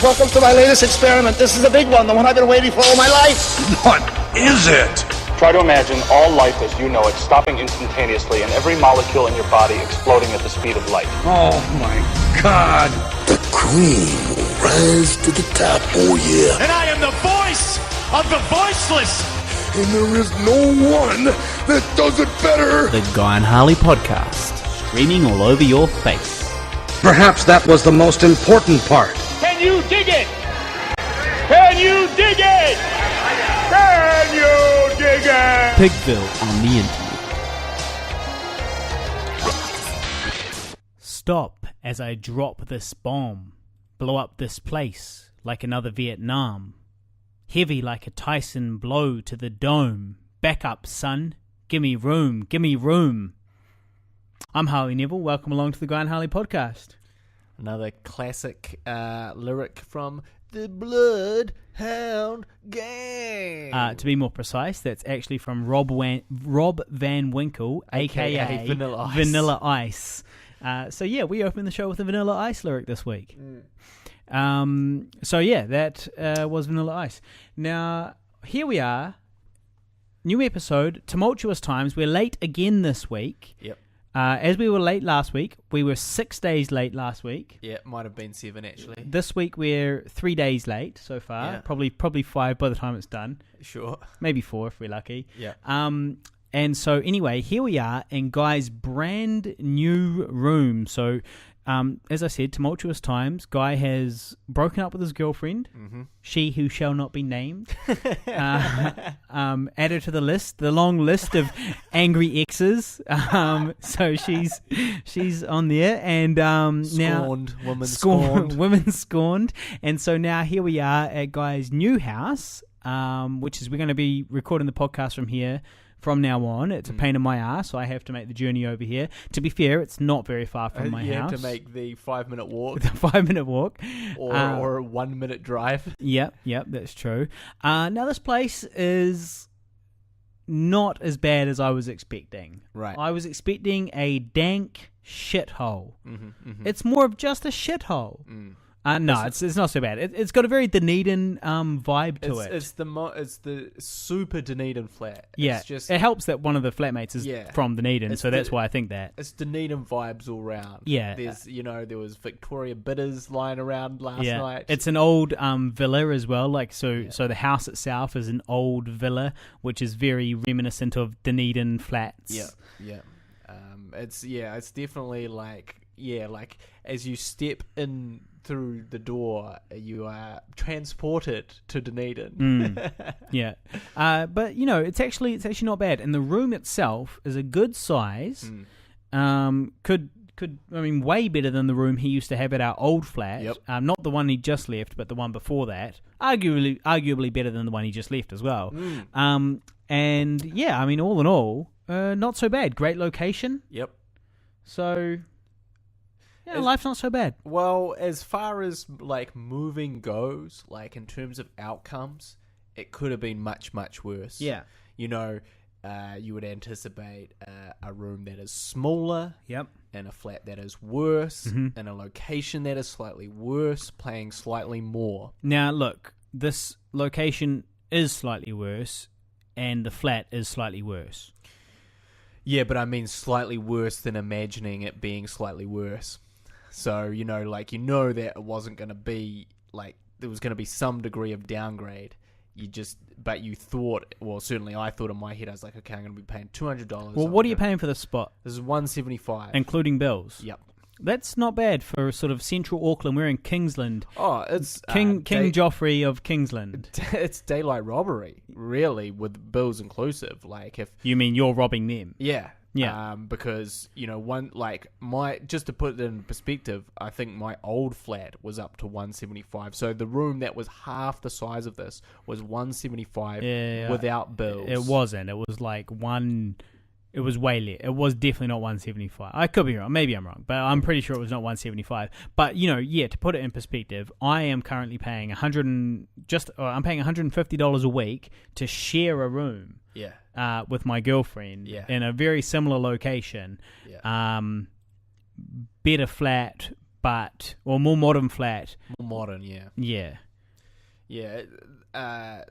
Welcome to my latest experiment. This is the big one, the one I've been waiting for all my life. What is it? Try to imagine all life as you know it stopping instantaneously and every molecule in your body exploding at the speed of light. Oh my God. The cream will rise to the top, oh yeah. And I am the voice of the voiceless. And there is no one that does it better. The Guy and Harley podcast, streaming all over your face. Perhaps that was the most important part. Can you dig it? Can you dig it? Can you dig it? Pigville on the internet. Stop as I drop this bomb. Blow up this place like another Vietnam. Heavy like a Tyson blow to the dome. Back up, son. Gimme room, gimme room. I'm Harley Neville. Welcome along to the Guy and Harley podcast. Another classic lyric from the Bloodhound Gang. To be more precise, that's actually from Rob Van Winkle, aka Vanilla Ice. So yeah, we opened the show with a Vanilla Ice lyric this week. That was Vanilla Ice. Now, here we are. New episode, tumultuous times. We're late again this week. Yep. As we were late last week, we were 6 days late last week. Yeah, it might have been 7 actually. This week we're 3 days late so far. Yeah. Probably 5 by the time it's done. Sure. Maybe 4 if we're lucky. Yeah. And so anyway, here we are in Guy's brand new room. So, as I said, tumultuous times. Guy has broken up with his girlfriend, she who shall not be named. Added to the list, the long list of angry exes. So she's on there, and scorned, now women scorned. And so now here we are at Guy's new house, which is we're going to be recording the podcast from here. From now on, it's a pain in my ass, so I have to make the journey over here. To be fair, it's not very far from my house. You have to make the 5-minute walk. The 5-minute walk. Or a 1-minute drive. Yep, that's true. Now, this place is not as bad as I was expecting. Right. I was expecting a dank shithole. It's more of just a shithole. No, it's not so bad. It's got a very Dunedin vibe to it. It's the super Dunedin flat. Yeah, it's just, it helps that one of the flatmates is from Dunedin, so that's why I think that. It's Dunedin vibes all round. Yeah. There was Victoria Bitters lying around last night. It's an old villa as well. So the house itself is an old villa, which is very reminiscent of Dunedin flats. Yeah. It's definitely like as you step in through the door, you are transported to Dunedin. Yeah, but it's actually not bad, and the room itself is a good size. Way better than the room he used to have at our old flat. Yep. Not the one he just left, but the one before that. Arguably better than the one he just left as well. And yeah, all in all, not so bad. Great location. Yep. So. Yeah, life's not so bad. Well, as far as moving goes, in terms of outcomes, it could have been much, much worse. Yeah. You would anticipate a room that is smaller. Yep. And a flat that is worse. And a location that is slightly worse, paying slightly more. Now, look, this location is slightly worse, and the flat is slightly worse. Yeah, but I mean slightly worse than imagining it being slightly worse. So, that it wasn't going to be, there was going to be some degree of downgrade. But you thought, well, certainly I thought in my head, I was like, okay, I'm going to be paying $200. Well, what are you paying for this spot? This is $175. Including bills? Yep. That's not bad for sort of central Auckland. We're in Kingsland. Oh, it's... King Joffrey of Kingsland. It's daylight robbery, really, with bills inclusive. If you mean you're robbing them? Yeah. Yeah. Because, just to put it in perspective, I think my old flat was up to $175. So the room that was half the size of this was $175 without bills. It wasn't. It was It was way less. It was definitely not 175. I could be wrong. Maybe I'm wrong, but I'm pretty sure it was not 175. But to put it in perspective, I am currently paying I'm paying $150 a week to share a room. Yeah. With my girlfriend. Yeah. In a very similar location. Yeah. Better flat, or more modern flat. More modern, yeah. Yeah. Yeah,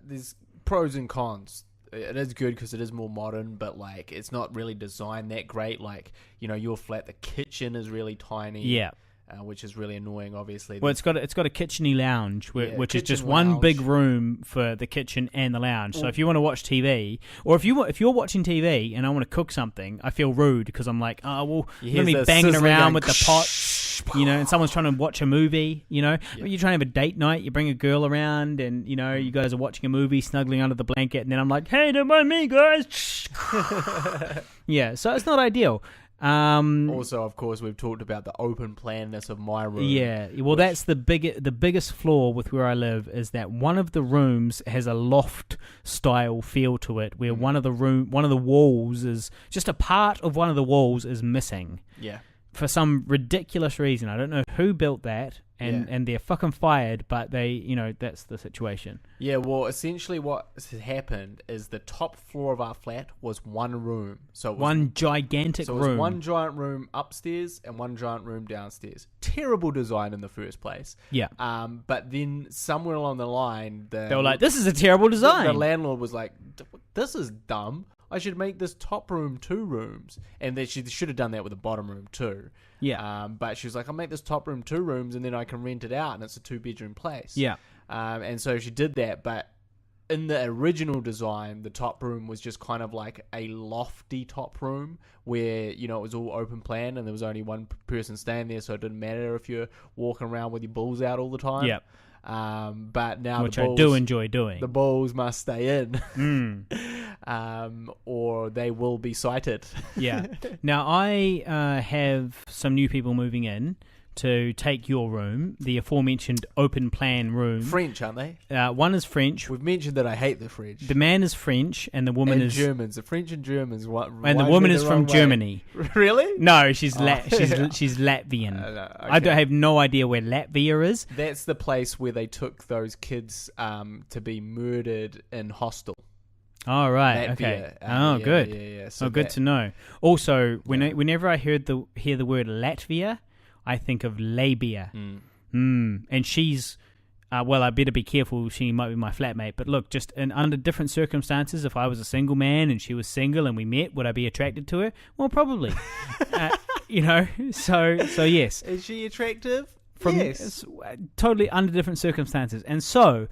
there's pros and cons. It is good because it is more modern, but like it's not really designed that great. Like, you know, your flat, the kitchen is really tiny. Yeah. Which is really annoying, obviously. Well, it's got a kitcheny lounge, which is just kitchen one lounge. big room for the kitchen and the lounge. So if you want to watch TV, or if you're watching TV and I want to cook something, I feel rude because I'm like, oh well, you're gonna be the banging sizzling around going with the pots, you know, and someone's trying to watch a movie, you know. Yeah. You're trying to have a date night, you bring a girl around, and you know you guys are watching a movie, snuggling under the blanket, and then I'm like, hey, don't mind me, guys. Yeah, so it's not ideal. Also, of course, we've talked about the open planness of my room. Yeah, well, that's the biggest flaw with where I live is that one of the rooms has a loft style feel to it, where one of the walls is just a part of one of the walls is missing. Yeah. For some ridiculous reason. I don't know who built that, and they're fucking fired, but they, you know, that's the situation. Yeah, well, essentially what has happened is the top floor of our flat was one room. So it was One gigantic So it room. was one giant room upstairs and one giant room downstairs. Terrible design in the first place. Yeah. But then somewhere along the line, They were like, this is a terrible design. The landlord was like, this is dumb. I should make this top room 2 rooms. And then she should have done that with the bottom room too. Yeah. But she was like, I'll make this top room 2 rooms and then I can rent it out and it's a 2-bedroom place. Yeah. And so she did that, but in the original design, the top room was just kind of like a lofty top room where, you know, it was all open plan and there was only one person staying there, so it didn't matter if you're walking around with your balls out all the time. Yeah. But now Which the balls, I do enjoy doing. The balls must stay in, or they will be cited. Yeah. Now, I have some new people moving in to take your room, the aforementioned open plan room. French, aren't they? One is French. We've mentioned that I hate the French. The man is French, and the woman and is Germans. The French and Germans. and the woman is from Germany. Really? No, she's Oh. she's Latvian. Okay. I have no idea where Latvia is. That's the place where they took those kids to be murdered in hostel. Oh, right. Latvia. Okay. Yeah, Good. Yeah. So good to know. Also, whenever I hear the word Latvia, I think of labia. And she's, well, I better be careful. She might be my flatmate. But look, just under different circumstances, if I was a single man and she was single and we met, would I be attracted to her? Well, probably. You know, so yes. Is she attractive? Yes. Totally under different circumstances. And so,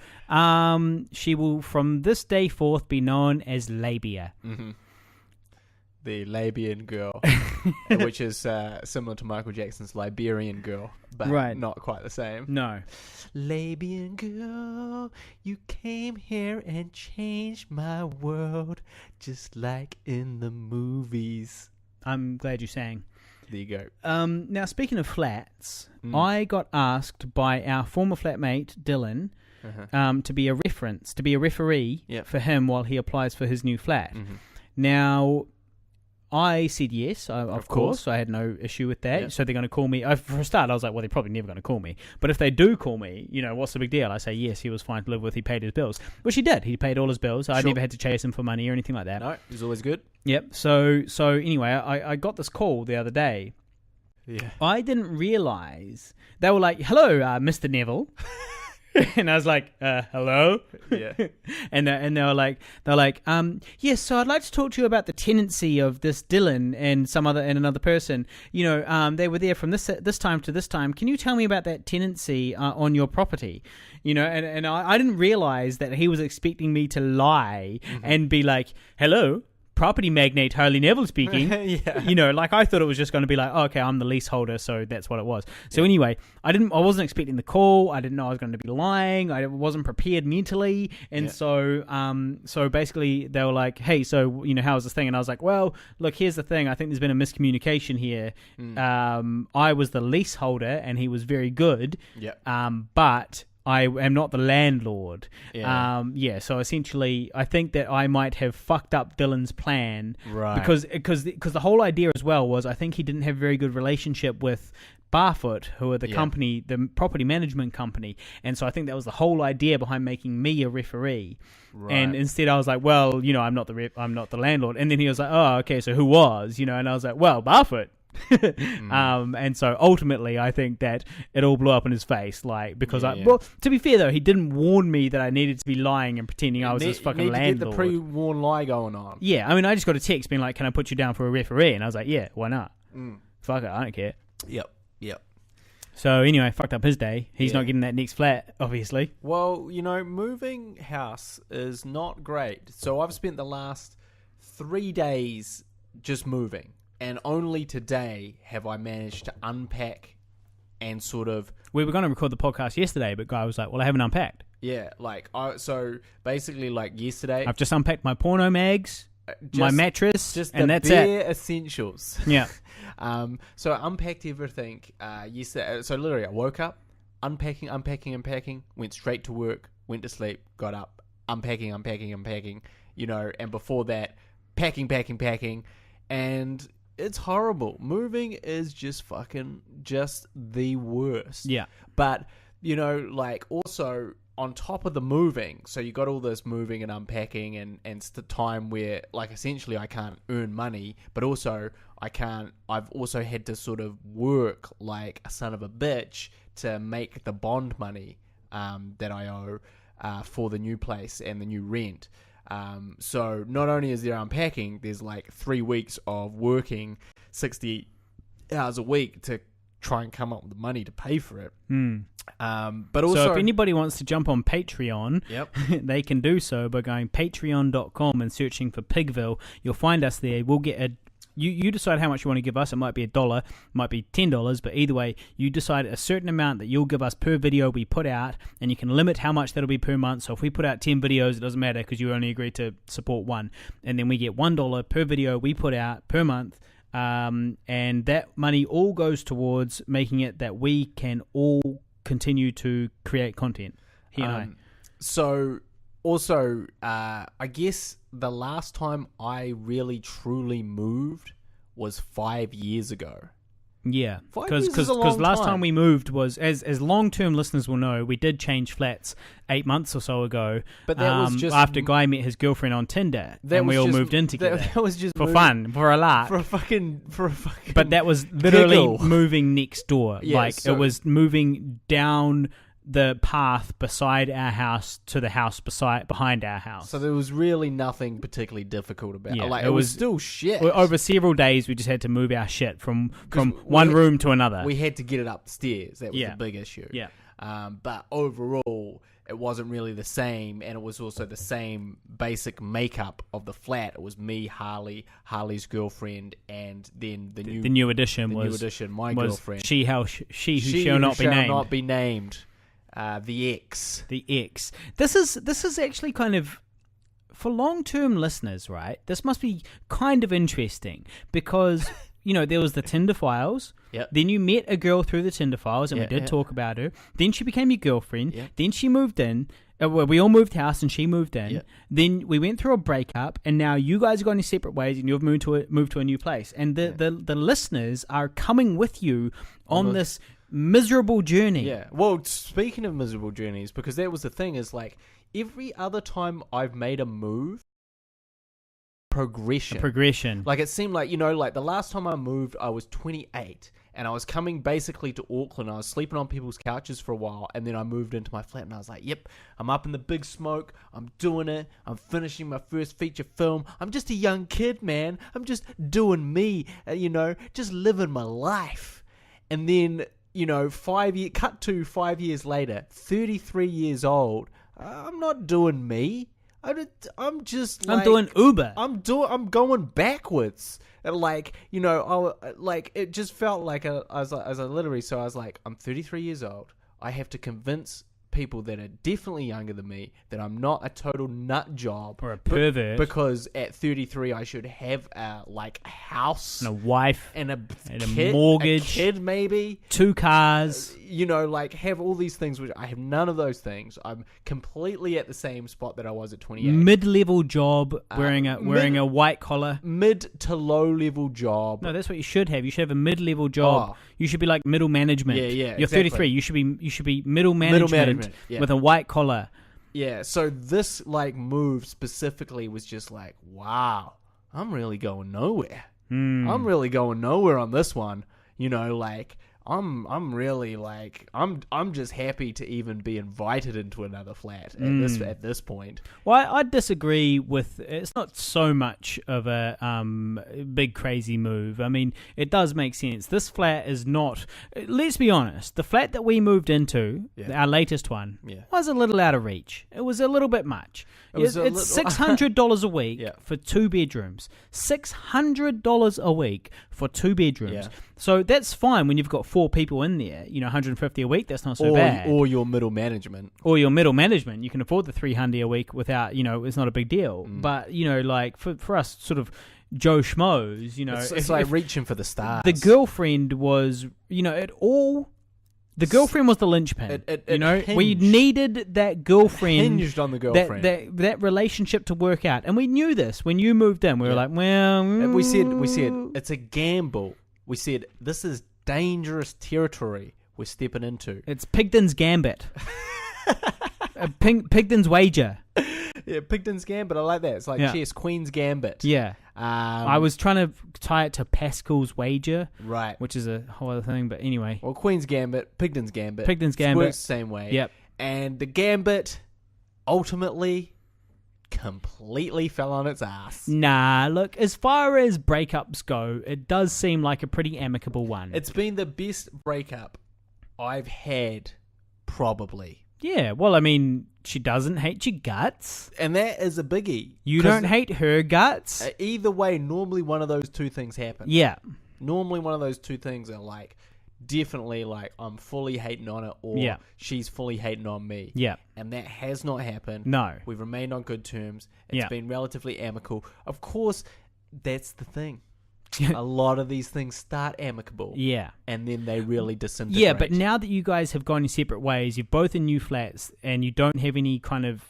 she will, from this day forth, be known as labia. Mm-hmm. The Labian girl, which is similar to Michael Jackson's Liberian girl, but not quite the same. No. Labian girl, you came here and changed my world, just like in the movies. I'm glad you sang. There you go. Now, speaking of flats, I got asked by our former flatmate, Dylan, to be a referee for him while he applies for his new flat. Now, I said yes, of course. I had no issue with that. Yep. So they're going to call me. For a start, I was like, well, they're probably never going to call me. But if they do call me, you know, what's the big deal? I say, yes, he was fine to live with. He paid his bills. Which he did. He paid all his bills. I never had to chase him for money or anything like that. No, it was always good. Yep. So anyway, I got this call the other day. Yeah. I didn't realize. They were like, hello, Mr. Neville. And I was like, hello? Yeah. and they were like, yes, so I'd like to talk to you about the tenancy of this Dylan and another person. You know, they were there from this time to this time. Can you tell me about that tenancy on your property? You know, and I didn't realize that he was expecting me to lie and be like, hello, property magnate Harley Neville speaking. Yeah. You know, like I thought it was just going to be like, oh, okay, I'm the leaseholder, so that's what it was. So anyway, I wasn't expecting the call. I didn't know I was going to be lying. I wasn't prepared mentally, and so basically they were like, hey, so you know, how's this thing? And I was like, well, look, here's the thing. I think there's been a miscommunication here. I was the leaseholder, and he was very good. But I am not the landlord. So essentially, I think that I might have fucked up Dylan's plan, right? Because the whole idea as well was I think he didn't have a very good relationship with Barfoot, who are the company, the property management company, and so I think that was the whole idea behind making me a referee. Right. And instead, I was like, well, you know, I'm not the landlord. And then he was like, oh, okay, so who was? You know, and I was like, well, Barfoot. And so ultimately, I think that it all blew up in his face, like because well, to be fair though, he didn't warn me that I needed to be lying and pretending I was this fucking landlord. Get the pre-warned lie going on. Yeah, I mean, I just got a text being like, "Can I put you down for a referee?" And I was like, "Yeah, why not? Fuck it, I don't care." Yep. So anyway, fucked up his day. He's not getting that next flat, obviously. Well, moving house is not great. So I've spent the last 3 days just moving. And only today have I managed to unpack and sort of... We were going to record the podcast yesterday, but Guy was like, well, I haven't unpacked. Yeah, so basically like yesterday... I've just unpacked my porno mags, my mattress, and that's bare it. Essentials. Yeah. So I unpacked everything yesterday. So literally I woke up, unpacking, went straight to work, went to sleep, got up, unpacking, and before that, packing, and... It's horrible. Moving is just the worst. Yeah. But, also on top of the moving, so you got all this moving and unpacking and it's the time where, essentially I can't earn money, but also I've also had to sort of work like a son of a bitch to make the bond money that I owe for the new place and the new rent. So not only is there unpacking, there's 3 weeks of working 60 hours a week to try and come up with the money to pay for it. But also, so if anybody wants to jump on Patreon, they can do so by going patreon.com and searching for Pigville. You'll find us there. We'll get you decide how much you want to give us. It might be $1, it might be $10, but either way, you decide a certain amount that you'll give us per video we put out, and you can limit how much that'll be per month. So if we put out 10 videos, it doesn't matter because you only agreed to support one, and then we get $1 per video we put out per month, and that money all goes towards making it that we can all continue to create content. He and I. So also, I guess the last time I really truly moved was 5 years ago. Yeah, 5 years is a long because last time. time we moved was, as long-term listeners will know, we did change flats 8 months or so ago. But that was just after Guy met his girlfriend on Tinder, and we all moved in together. That was just for fun, for a lark, for a fucking. But that was literally giggle. moving next door. Yeah, it was moving down the path beside our house to the house behind our house. So there was really nothing particularly difficult about it. Yeah, It was still shit. Over several days, we just had to move our shit from one room to another. We had to get it upstairs. That was the big issue. Yeah. But overall, it wasn't really the same, and it was also the same basic makeup of the flat. It was me, Harley's girlfriend, and then the new addition, my girlfriend. She who shall not be named. The X. This is actually kind of, for long-term listeners, right? This must be kind of interesting because, there was the Tinder Files. Yep. Then you met a girl through the Tinder Files, and we did talk about her. Then she became your girlfriend. Yep. Then she moved in. We all moved house, and she moved in. Yep. Then we went through a breakup, and now you guys are going your separate ways, and you've moved to a new place. And the listeners are coming with you on this miserable journey. Yeah. Well, speaking of miserable journeys, because that was the thing, is every other time I've made a move, progression. It seemed like, the last time I moved, I was 28 and I was coming basically to Auckland. I was sleeping on people's couches for a while, and then I moved into my flat and I was like, yep, I'm up in the big smoke. I'm doing it. I'm finishing my first feature film. I'm just a young kid, man. I'm just doing me, just living my life. And then, cut to 5 years later, 33 years old, I'm not doing me. I'm doing Uber. I'm going backwards. It just felt like I was like, I'm 33 years old. I have to convince people that are definitely younger than me that I'm not a total nut job or a pervert, because at 33 I should have a house and a wife and a kid, mortgage, a kid maybe, 2 cars, have all these things, which I have none of those things. I'm completely at the same spot that I was at 28. Mid-level job, wearing a white collar. Mid to low level job. No, that's what you should have. You should have a mid-level job. You should be like middle management. Yeah, You're exactly. 33. You should be middle management with a white collar. Yeah. So this move specifically was just wow, I'm really going nowhere. I'm really going nowhere on this one. You know, like I'm really like I'm just happy to even be invited into another flat at this point. Well, I disagree with. It's not so much of a big crazy move. I mean, it does make sense. This flat is not. Let's be honest. The flat that we moved into, our latest one, was a little out of reach. It was a little bit much. It's $600 a week for 2 bedrooms. $600 a week for 2 bedrooms. Yeah. So that's fine when you've got 4 people in there. You know, $150 a week. That's not so bad. Or your middle management. You can afford the $300 a week without. You know, it's not a big deal. But you know, like for us, sort of Joe Schmoes. You know, it's like reaching for the stars. The girlfriend was. You know, it all. The girlfriend was the linchpin. We needed that girlfriend. Hinged on the girlfriend. That relationship to work out, and we knew this when you moved in. We were like, well, we said it's a gamble. We said this is dangerous territory we're stepping into. It's Pigden's gambit. Pigden's wager. Yeah, Pigden's gambit. I like that. It's like chess, Queen's gambit. Yeah. I was trying to tie it to Pascal's wager, right? Which is a whole other thing. But anyway, well, Queen's gambit, Pigden's gambit, works the same way. Yep. And the gambit ultimately completely fell on its ass. Nah, look, as far as breakups go, it does seem like a pretty amicable one. It's been the best breakup I've had, probably. Yeah, well, I mean, she doesn't hate your guts. And that is a biggie. You don't hate her guts. Either way, normally one of those two things happen. Yeah. Normally one of those two things are like, definitely like, I'm fully hating on it, or she's fully hating on me. Yeah. And that has not happened. No. We've remained on good terms. It's been relatively amicable. Of course, that's the thing. A lot of these things start amicable. Yeah. And then they really disintegrate. Yeah, but now that you guys have gone in separate ways, you're both in new flats, and you don't have any kind of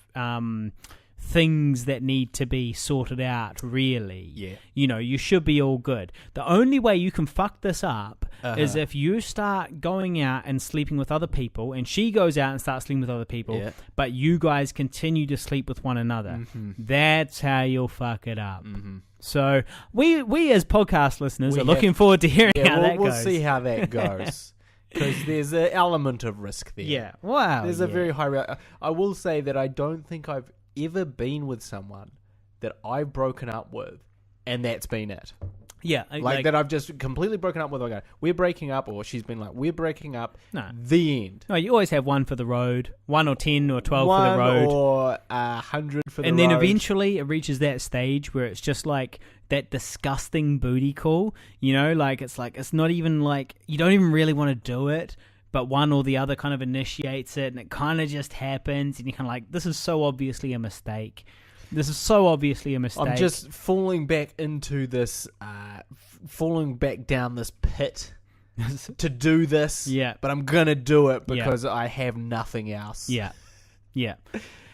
things that need to be sorted out, really. Yeah. You know, you should be all good. The only way you can fuck this up is if you start going out and sleeping with other people, and she goes out and starts sleeping with other people, but you guys continue to sleep with one another. Mm-hmm. That's how you'll fuck it up. Mm-hmm. So we as podcast listeners are looking forward to hearing how that goes. We'll see how that goes. Because there's an element of risk there. Yeah. Wow. There's a very high risk. I will say that I don't think I've ever been with someone that I've broken up with, and that's been it. Yeah. Like that I've just completely broken up with. I go, we're breaking up, or she's been like, we're breaking up. No. The end. No, you always have one for the road. 1 or 10 or 12 for the road. Or 100 for the road. And then eventually it reaches that stage where it's just like that disgusting booty call. You know, like it's not even like, you don't even really want to do it, but one or the other kind of initiates it, and it kind of just happens, and you're kind of like, this is so obviously a mistake. This is so obviously a mistake. I'm just falling back into this, falling back down this pit to do this. Yeah. But I'm going to do it because I have nothing else. Yeah. Yeah.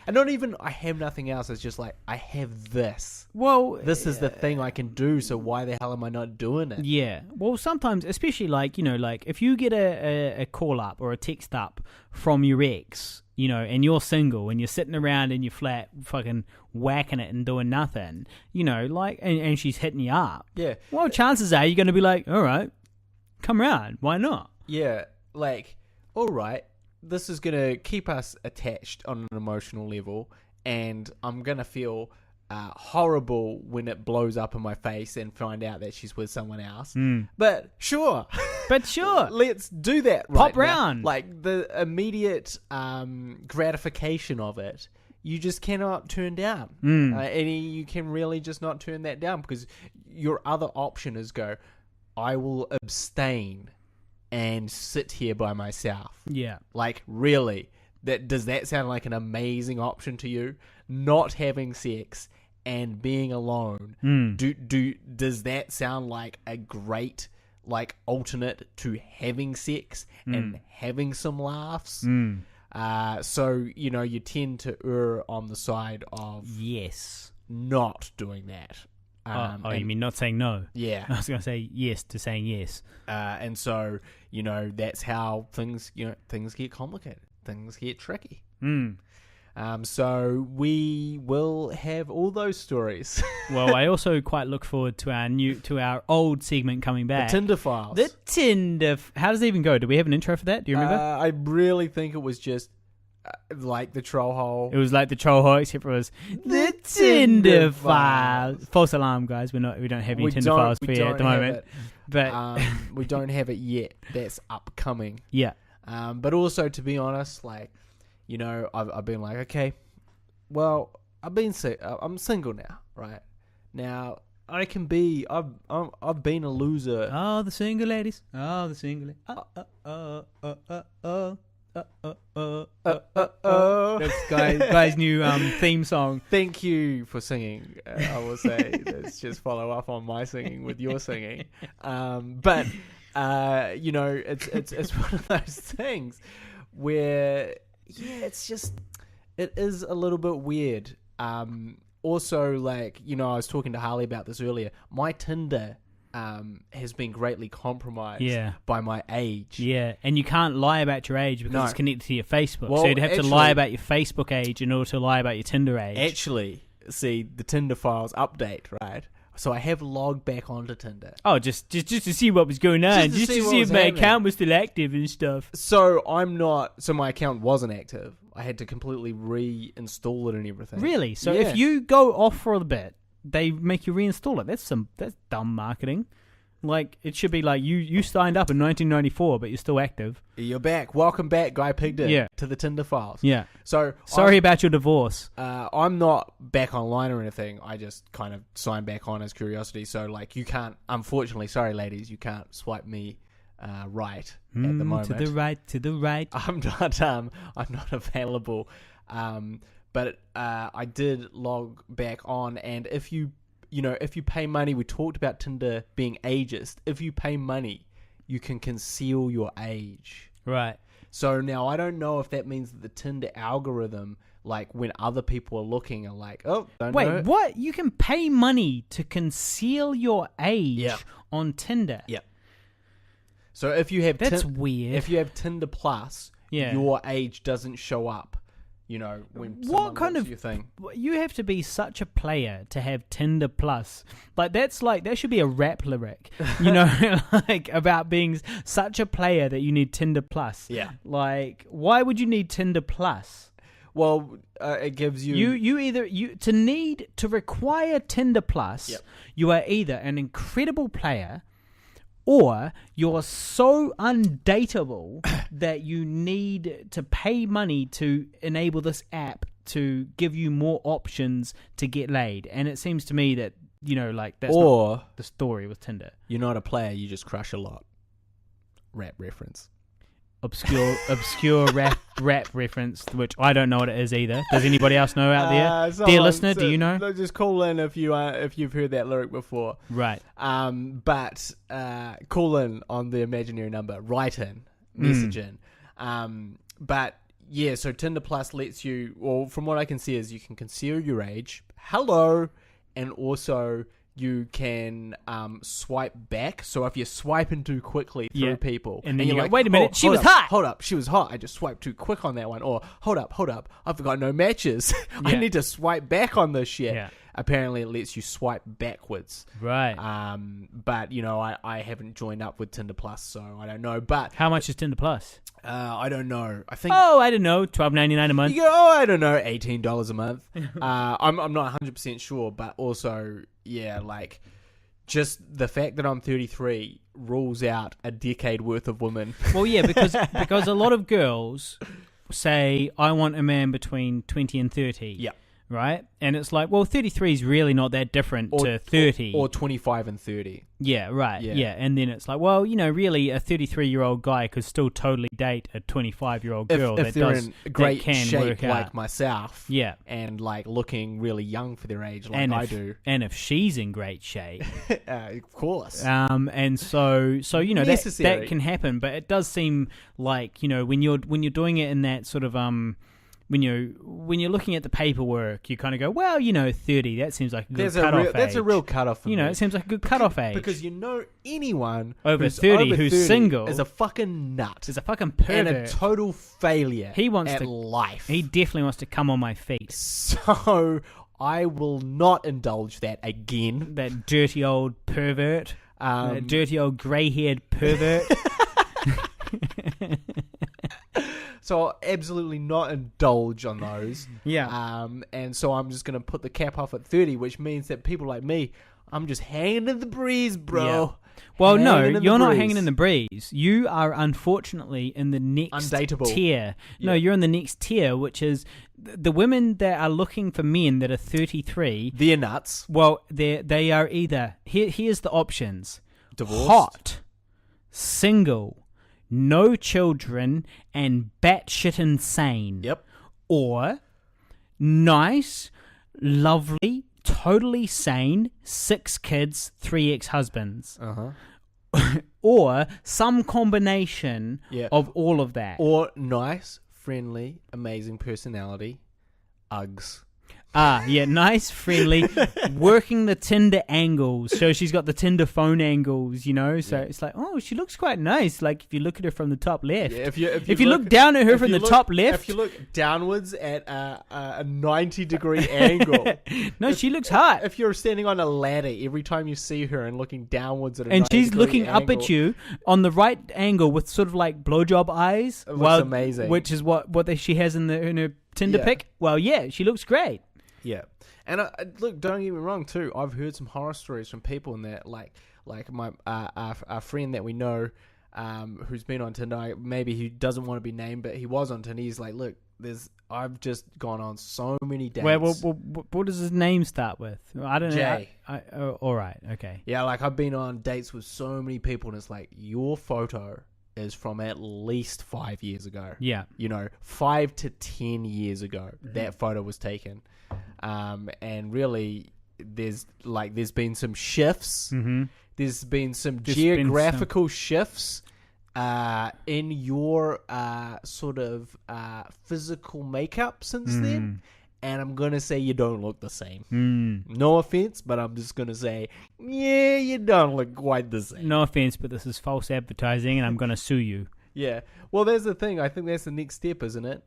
And not even I have nothing else. It's just like, I have this. Well, this is the thing I can do, so why the hell am I not doing it? Yeah. Well, sometimes, especially like, you know, like if you get a call up or a text up from your ex, you know, and you're single and you're sitting around in your flat fucking whacking it and doing nothing, you know, like, and she's hitting you up. Yeah. Well, chances are you're going to be like, all right, come around. Why not? Yeah. Like, all right, this is going to keep us attached on an emotional level, and I'm going to feel horrible when it blows up in my face and find out that she's with someone else. But sure. Let's do that right Pop now. round. Like, the immediate gratification of it, you just cannot turn down. And you can really just not turn that down, because your other option is go, I will abstain and sit here by myself. Yeah. Like, really? Does that sound like an amazing option to you? Not having sex and being alone. Does that sound like a great, like, alternate to having sex and having some laughs? So, you know, you tend to err on the side of not doing that. You mean not saying no? Yeah. I was going to say yes to saying yes. And so, you know, that's how things get complicated. Things get tricky. So we will have all those stories. Well, I also quite look forward to our old segment coming back. The Tinder Files. The Tinder. How does it even go? Do we have an intro for that? Do you remember? I really think it was just like the troll hole. It was like the troll hole, except for it was the Tinder Files. False alarm, guys. We don't have any Tinder Files for you at the moment. But we don't have it yet. That's upcoming. Yeah. But also, to be honest, like, you know, I've been like, okay, well, I'm single now, right? Now I can be. I've been a loser. Oh, the single ladies. Oh, the single. That's guy's new theme song. Thank you for singing. I will say let's just follow up on my singing with your singing. But you know, it's one of those things where it is a little bit weird. Also, like, you know, I was talking to Harley about this earlier. My Tinder has been greatly compromised by my age. Yeah, and you can't lie about your age because it's connected to your Facebook. Well, so you'd have to lie about your Facebook age in order to lie about your Tinder age. Actually, see, the Tinder Files update, right? So I have logged back onto Tinder. Oh, just to see what was going on. Just to see if my account was still active and stuff. So my account wasn't active. I had to completely reinstall it and everything. Really? So if you go off for a bit, they make you reinstall it. That's dumb marketing. Like, it should be like you signed up in 1994, but you're still active. You're back. Welcome back, Guy Pigden, to the Tinder Files. Yeah. So sorry about your divorce. I'm not back online or anything. I just kind of signed back on as curiosity. So, like, you can't. Unfortunately, sorry, ladies, you can't swipe me right at the moment. To the right. I'm not available. But I did log back on, and if you pay money, we talked about Tinder being ageist. If you pay money, you can conceal your age. Right. So now I don't know if that means that the Tinder algorithm, like when other people are looking, are like, oh, don't know. Wait, what? You can pay money to conceal your age on Tinder? Yeah. So if you have that's weird. If you have Tinder Plus, your age doesn't show up. You know, when what kind of your thing. You have to be such a player to have Tinder Plus. Like that should be a rap lyric. You know, like about being such a player that you need Tinder Plus. Yeah. Like, why would you need Tinder Plus? Well, it gives you to require Tinder Plus. Yep. You are either an incredible player, or you're so undateable that you need to pay money to enable this app to give you more options to get laid. And it seems to me that, you know, like that's not the story with Tinder. You're not a player, you just crush a lot. Rap reference. Obscure rap reference, which I don't know what it is either. Does anybody else know out there? Dear listener, do you know? Just call in if you've heard that lyric before. Right. But call in on the imaginary number. Write in, message in. But yeah, so Tinder Plus lets you, well, from what I can see, is you can conceal your age. Hello, and also you can swipe back. So if you're swiping too quickly through people, and then you're like, wait a minute, she was hot. Hold up, she was hot. I just swiped too quick on that one. Or hold up, I've got no matches. I need to swipe back on this shit. Yeah. Apparently, it lets you swipe backwards. Right. But you know, I haven't joined up with Tinder Plus, so I don't know. But how much is Tinder Plus? I don't know. I think. Oh, I don't know. $12.99 a month. You go, I don't know. $18 a month. I'm not 100% sure, but also, yeah, like just the fact that I'm 33 rules out a decade worth of women. Well, yeah, because a lot of girls say, I want a man between 20 and 30. Yeah. Right? And it's like, well, 33 is really not that different to 30. Or 25 and 30. Yeah, right. Yeah. And then it's like, well, you know, really a 33-year-old guy could still totally date a 25-year-old girl if they're in great shape work like out. Myself. Yeah. And like looking really young for their age like I do. And if she's in great shape. Of course. And so you know, that can happen, but it does seem like, you know, when you're doing it in that sort of when you're looking at the paperwork, you kind of go, well, 30. That seems like a good cutoff age. That's a real cutoff for me. It seems like a good cutoff age. Because anyone over 30 who's single is a fucking nut. Is a fucking pervert. And a total failure He wants at to, life. He definitely wants to come on my feet. So I will not indulge that again. That dirty old pervert. That dirty old grey-haired pervert. So I'll absolutely not indulge on those. Yeah. And so I'm just going to put the cap off at 30, which means that people like me, I'm just hanging in the breeze, bro. Yeah. Well, no, you're not hanging in the breeze. You are unfortunately in the next Undateable tier. Yeah. No, you're in the next tier, which is the women that are looking for men that are 33. They're nuts. Well, they are either... Here's the options. Divorced. Hot, single, no children, and batshit insane. Yep. Or nice, lovely, totally sane, 6 kids, 3 ex-husbands. Or some combination of all of that. Or nice, friendly, amazing personality, Uggs. Nice, friendly, working the Tinder angles. So she's got the Tinder phone angles, So it's like, oh, she looks quite nice. Like if you look at her from the top left. Yeah, if you look down at her from the top left. If you look downwards at a 90-degree angle. No, she looks hot. If you're standing on a ladder, every time you see her and looking downwards at a 90-degree and she's looking angle, up at you on the right angle with sort of like blowjob eyes. It looks amazing. Which is what she has in her Tinder pic. Well, yeah, she looks great. Yeah, and look, don't get me wrong too. I've heard some horror stories from people in that, like my our friend that we know, who's been on Tinder. Maybe he doesn't want to be named, but he was on Tinder. He's like, look, I've just gone on so many dates. Well, what does his name start with? I don't know. Jay. All right, okay. Yeah, like I've been on dates with so many people, and it's like your photo is from at least 5 years ago. Yeah. 5 to 10 years ago, that photo was taken. And really, there's been some shifts. Mm-hmm. There's been some geographical shifts in your sort of physical makeup since then. And I'm going to say you don't look the same. No offense, but I'm just going to say, yeah, you don't look quite the same. No offense, but this is false advertising and I'm going to sue you. Yeah. Well, there's the thing. I think that's the next step, isn't it?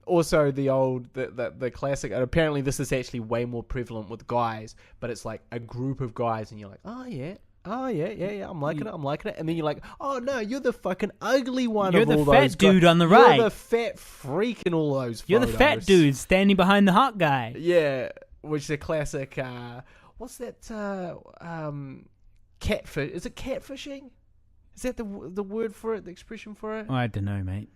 Also, the classic, and apparently this is actually way more prevalent with guys, but it's like a group of guys and you're like, oh, yeah, I'm liking it. And then you're like, oh, no, you're the fucking ugly one you're of all those guys. You're the fat dude on the right. You're the fat freak in all those photos. You're the fat dude standing behind the hot guy. Yeah, which is a classic, what's that, catfish? Is it catfishing? Is that the word for it, the expression for it? I don't know, mate.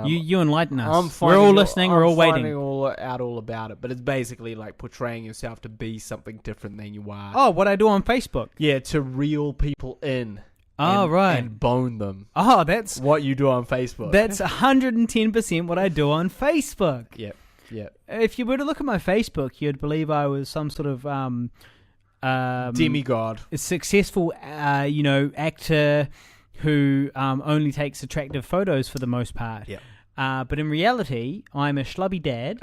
You enlighten us. We're all listening. We're all waiting. I'm finding all about it, but it's basically like portraying yourself to be something different than you are. Oh, what I do on Facebook. Yeah, to reel people in. Right. And bone them. Oh, that's what you do on Facebook. That's 110% what I do on Facebook. Yep. If you were to look at my Facebook, you'd believe I was some sort of demigod, a successful, actor who only takes attractive photos for the most part. Yeah. But in reality, I'm a schlubby dad.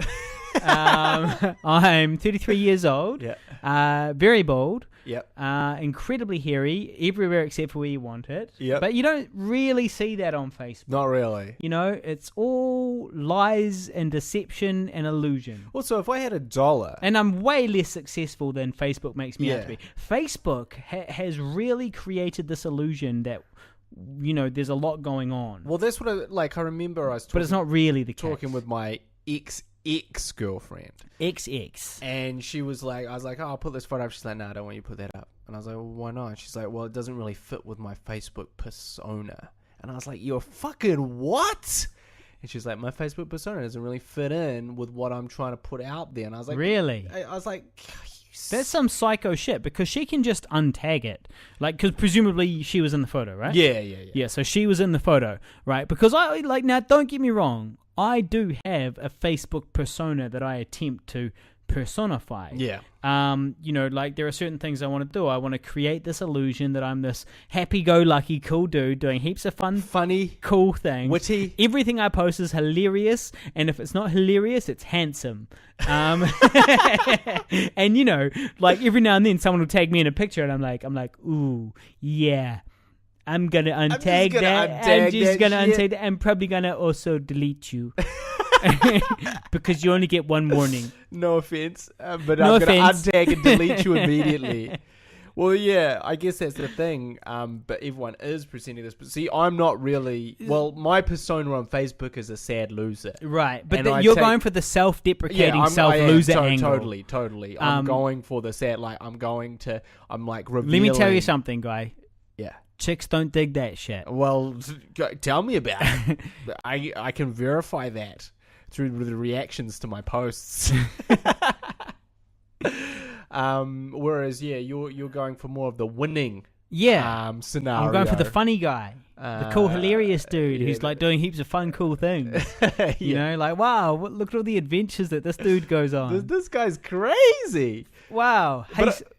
I'm 33 years old. Yeah. Very bald. Yep. Incredibly hairy everywhere except for where you want it. Yep. But you don't really see that on Facebook. Not really. It's all lies and deception and illusion. Also, if I had $1... And I'm way less successful than Facebook makes me out to be. Facebook has really created this illusion that there's a lot going on. Well, that's what I remember I was talking... But it's not really the case. Talking with my ex-girlfriend. Ex. And she was like, I was like, oh, I'll put this photo up. She's like, no, I don't want you to put that up. And I was like, well, why not? She's like, well, it doesn't really fit with my Facebook persona. And I was like, you're fucking what? And she's like, my Facebook persona doesn't really fit in with what I'm trying to put out there. And I was like... Really? I was like... That's some psycho shit because she can just untag it. Because presumably she was in the photo, right? Yeah. Yeah, so she was in the photo, right? Because now don't get me wrong. I do have a Facebook persona that I attempt to personify. Yeah. You know, like there are certain things I want to do. I want to create this illusion that I'm this happy-go-lucky cool dude doing heaps of funny, cool things. Witty. Everything I post is hilarious, and if it's not hilarious, it's handsome. And you know, like every now and then someone will tag me in a picture, and I'm like, ooh, yeah. I'm gonna untag that. I'm just gonna untag that. I'm probably gonna also delete you. Because you only get one warning. No offense, but I'm going to untag and delete you immediately. Well, yeah, I guess that's the thing. But everyone is presenting this. But see, I'm not really... Well, my persona on Facebook is a sad loser. Right, but you're going for the self-deprecating self-loser angle. Totally. I'm going for the sad... Like, I'm like revealing... Let me tell you something, guy. Yeah. Chicks don't dig that shit. Well, tell me about it. I can verify that through the reactions to my posts. Whereas, yeah, you're going for more of the winning scenario. I'm going for the funny guy. The cool, hilarious dude who's like doing heaps of fun, cool things. You know, like, wow, look at all the adventures that this dude goes on. This guy's crazy. Wow.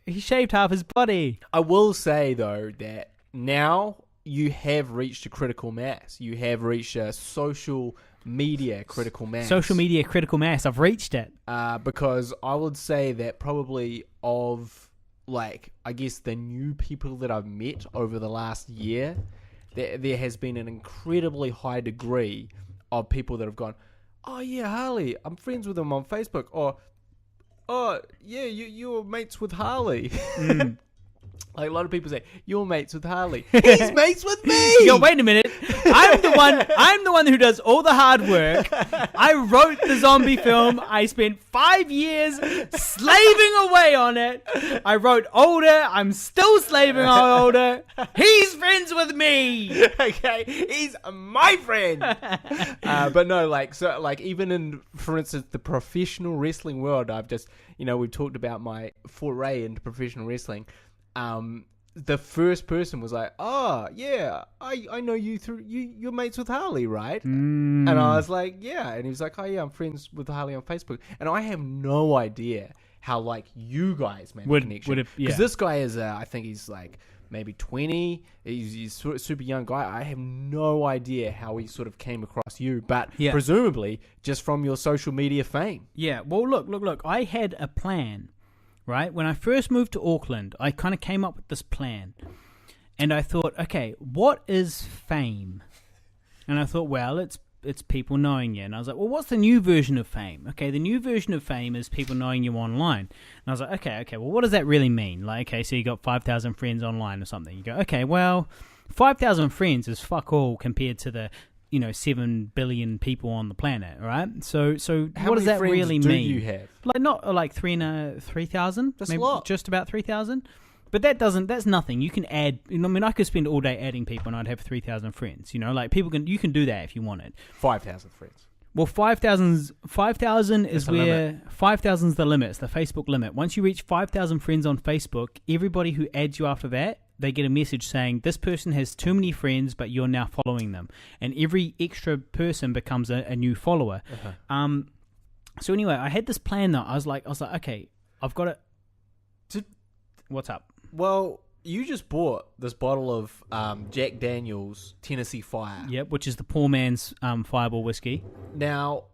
He shaved half his body. I will say, though, that now you have reached a critical mass. You have reached a social media critical mass. Social media critical mass. I've reached it. Because I would say that probably of, like, I guess the new people that I've met over the last year, there has been an incredibly high degree of people that have gone, oh, yeah, Harley, I'm friends with him on Facebook. Or, oh, yeah, you're mates with Harley. Like a lot of people say, you're mates with Harley. He's mates with me. Yo, wait a minute. I'm the one who does all the hard work. I wrote the zombie film. I spent 5 years slaving away on it. I wrote older. I'm still slaving on older. He's friends with me. Okay, he's my friend. But no, like, so, like, even in, for instance, the professional wrestling world, I've just, you know, we've talked about my foray into professional wrestling. The first person was like, oh, yeah, I know you through, you're mates with Harley, right? And I was like, yeah. And he was like, oh, yeah, I'm friends with Harley on Facebook. And I have no idea how, like, you guys made a connection. Because this guy is, I think he's, like, maybe 20. He's a super young guy. I have no idea how he sort of came across you. But presumably just from your social media fame. Yeah, well, look. I had a plan. Right? When I first moved to Auckland, I kind of came up with this plan. And I thought, okay, what is fame? And I thought, well, it's people knowing you. And I was like, well, what's the new version of fame? Okay, the new version of fame is people knowing you online. And I was like, okay, well, what does that really mean? Like, okay, so you got 5,000 friends online or something. You go, okay, well, 5,000 friends is fuck all compared to the 7 billion people on the planet, right? So how what does that mean? really mean? You have? Like not like 3,000. That's a lot. Just about 3,000. But that's nothing. You can add. I could spend all day adding people, and I'd have 3,000 friends. You can do that if you wanted. 5,000 friends. Well, 5,000 is where 5,000 is the limit. It's the Facebook limit. Once you reach 5,000 friends on Facebook, everybody who adds you after that, they get a message saying, this person has too many friends, but you're now following them. And every extra person becomes a new follower. Uh-huh. So anyway, I had this plan though. I was like, okay, I've got it. What's up? Well, you just bought this bottle of Jack Daniels Tennesse Fire. Yep, which is the poor man's Fireball whiskey. Now,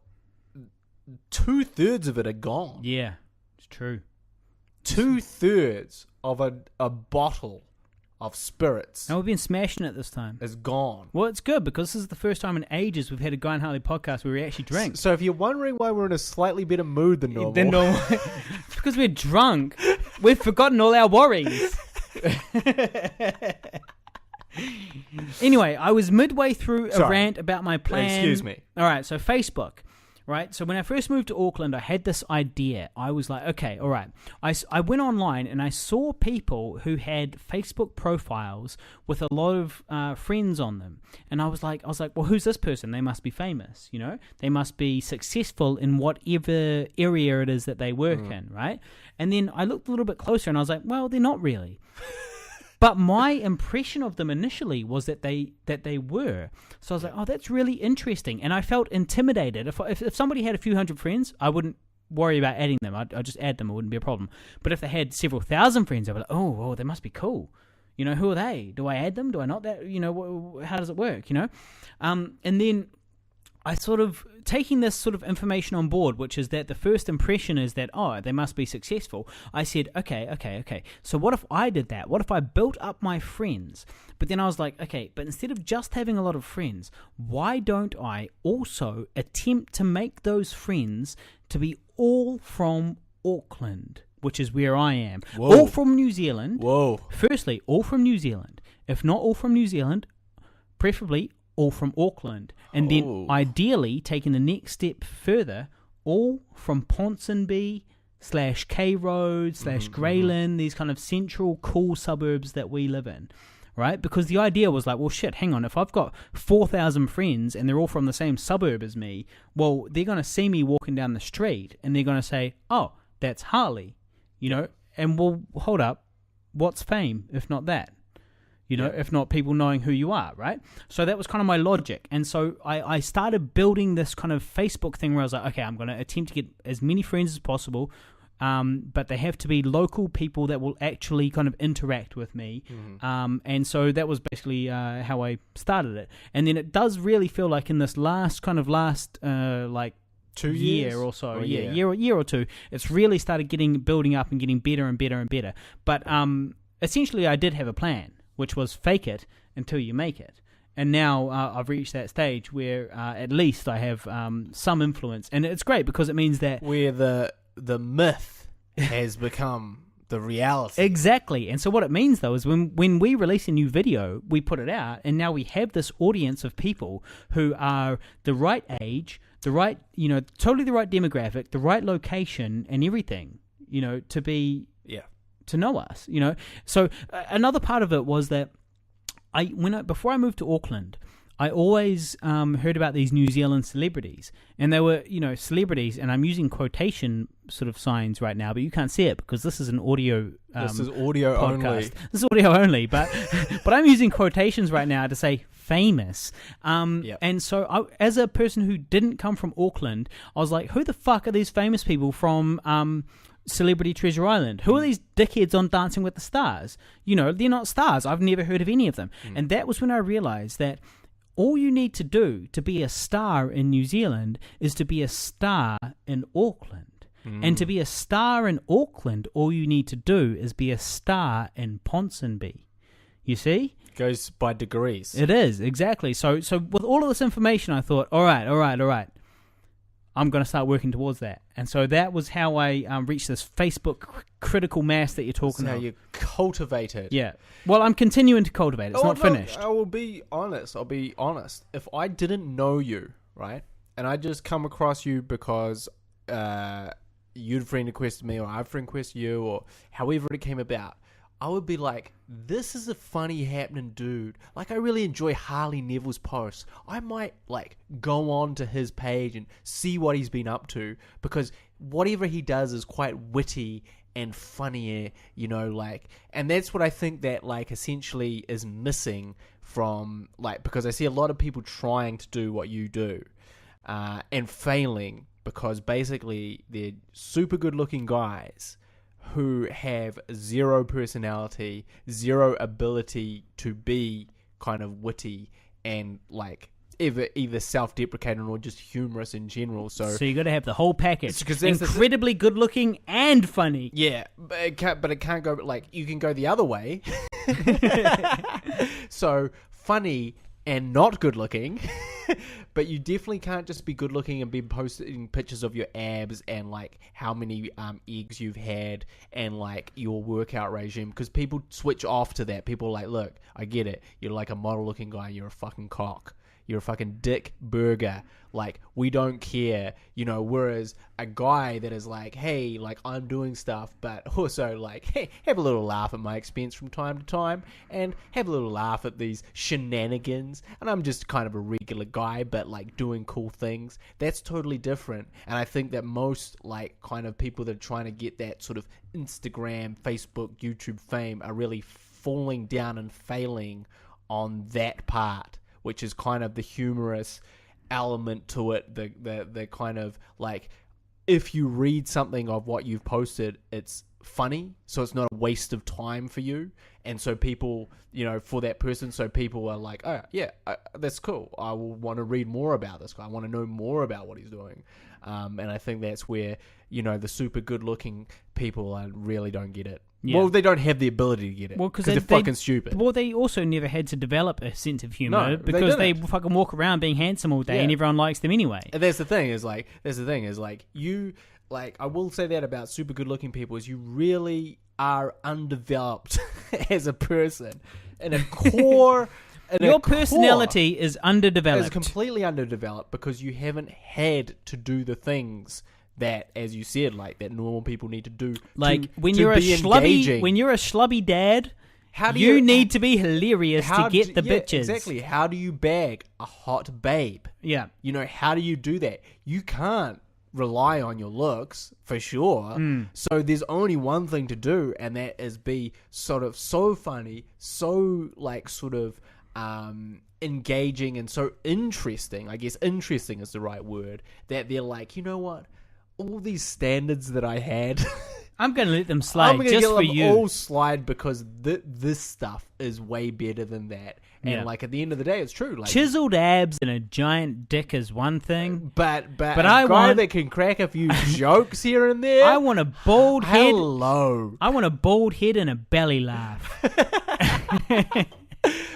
2/3 of it are gone. Yeah, it's true. 2/3 of a bottle of spirits. And we've been smashing it this time. Is gone. Well, it's good because this is the first time in ages we've had a Guy and Harley podcast where we actually drank. So if you're wondering why we're in a slightly better mood than normal. It's because we're drunk. We've forgotten all our worries. Anyway, I was midway through a rant about my plan. Excuse me. All right, so Facebook. Right, so when I first moved to Auckland, I had this idea. I was like, okay, all right. I went online and I saw people who had Facebook profiles with a lot of friends on them. And I was like, well, who's this person? They must be famous, They must be successful in whatever area it is that they work in, right? And then I looked a little bit closer and I was like, well, they're not really. But my impression of them initially was that they were. So I was like, oh, that's really interesting. And I felt intimidated. If somebody had a few hundred friends, I wouldn't worry about adding them. I'd just add them. It wouldn't be a problem. But if they had several thousand friends, I'd be like, oh, they must be cool. You know, who are they? Do I add them? Do I not? That, you know, how does it work? You know, and then I sort of taking this sort of information on board, which is that the first impression is that, oh, they must be successful. I said, okay. So what if I did that? What if I built up my friends? But then I was like, okay, but instead of just having a lot of friends, why don't I also attempt to make those friends to be all from Auckland, which is where I am. Whoa. All from New Zealand. Whoa. Firstly, all from New Zealand. If not all from New Zealand, preferably all from Auckland. And then ideally, taking the next step further, all from Ponsonby / K Road / Greyland, these kind of central cool suburbs that we live in. Right? Because the idea was like, well, shit, hang on. If I've got 4,000 friends and they're all from the same suburb as me, well, they're going to see me walking down the street and they're going to say, oh, that's Harley. You know? And well, hold up. What's fame if not that? You know, if not people knowing who you are, right? So that was kind of my logic. And so I started building this kind of Facebook thing where I was like, okay, I'm going to attempt to get as many friends as possible, but they have to be local people that will actually kind of interact with me. And so that was basically how I started it. And then it does really feel like in this last like 2 year years or so, or year or two, it's really started building up and getting better and better and better. But essentially I did have a plan, which was fake it until you make it. And now I've reached that stage where at least I have some influence. And it's great because it means that... where the myth has become the reality. Exactly. And so what it means, though, is when we release a new video, we put it out, and now we have this audience of people who are the right age, the right, you know, totally the right demographic, the right location and everything, you know, to be... to know us, you know. So another part of it was that before I moved to Auckland, I always heard about these New Zealand celebrities, and they were, you know, celebrities, and I'm using quotation sort of signs right now, but you can't see it because this is an audio this is audio podcast. only. This is audio only, but but I'm using quotations right now to say famous. And so as a person who didn't come from Auckland, I was like, who the fuck are these famous people from Celebrity Treasure Island? Who are these dickheads on Dancing with the Stars? You know, they're not stars. I've never heard of any of them. And that was when I realized that all you need to do to be a star in New Zealand is to be a star in Auckland. And to be a star in Auckland, all you need to do is be a star in Ponsonby. You see? Goes by degrees. It is, exactly. So with all of this information, I thought, all right. I'm going to start working towards that. And so that was how I reached this Facebook critical mass that you're talking about. How you cultivate it. Yeah. Well, I'm continuing to cultivate it. It's not finished. I will be honest. If I didn't know you, right, and I just come across you because you'd friend requested me or I've friend requested you or however it came about, I would be like, this is a funny happening dude. Like, I really enjoy Harley Neville's posts. I might, like, go on to his page and see what he's been up to because whatever he does is quite witty and funny, you know, like, and that's what I think that, like, essentially is missing from, like, because I see a lot of people trying to do what you do and failing because basically they're super good looking guys who have zero personality, zero ability to be kind of witty and like either self-deprecating or just humorous in general. So you got to have the whole package. Because incredibly good looking and funny. Yeah, but it can't go like you can go the other way. So funny and not good looking. But you definitely can't just be good looking and be posting pictures of your abs and like how many eggs you've had and like your workout regime because people switch off to that. People are like, look, I get it. You're like a model looking guy. You're a fucking cock. You're a fucking dick burger. Like, we don't care, you know, whereas a guy that is like, hey, like, I'm doing stuff, but also like, hey, have a little laugh at my expense from time to time and have a little laugh at these shenanigans. And I'm just kind of a regular guy, but like doing cool things. That's totally different. And I think that most like kind of people that are trying to get that sort of Instagram, Facebook, YouTube fame are really falling down and failing on that part, which is kind of the humorous element to it, the kind of like if you read something of what you've posted, it's funny, so it's not a waste of time for you. And so people, for that person, so people are like, oh, yeah, that's cool. I will want to read more about this guy. I want to know more about what he's doing. And I think that's where, the super good-looking people really don't get it. Yeah. Well, they don't have the ability to get it because they're fucking stupid. Well, they also never had to develop a sense of humor because they fucking walk around being handsome all day and everyone likes them anyway. And that's the thing is you, I will say that about super good-looking people is you really are undeveloped as a person. And a core... Your personality is underdeveloped. It's completely underdeveloped because you haven't had to do the things that, as you said, that normal people need to do. When you're a schlubby dad, you need to be hilarious to get the bitches. Exactly. How do you bag a hot babe? Yeah. How do you do that? You can't rely on your looks for sure. So there's only one thing to do, and that is be sort of so funny, so engaging and so interesting. I guess interesting is the right word. That they're like, you know what? All these standards that I had, I'm going to let them slide just for you. All slide because this stuff is way better than that. And at the end of the day, it's true. Chiseled abs and a giant dick is one thing, but a guy that can crack a few jokes here and there. I want a bald head. Hello. I want a bald head and a belly laugh.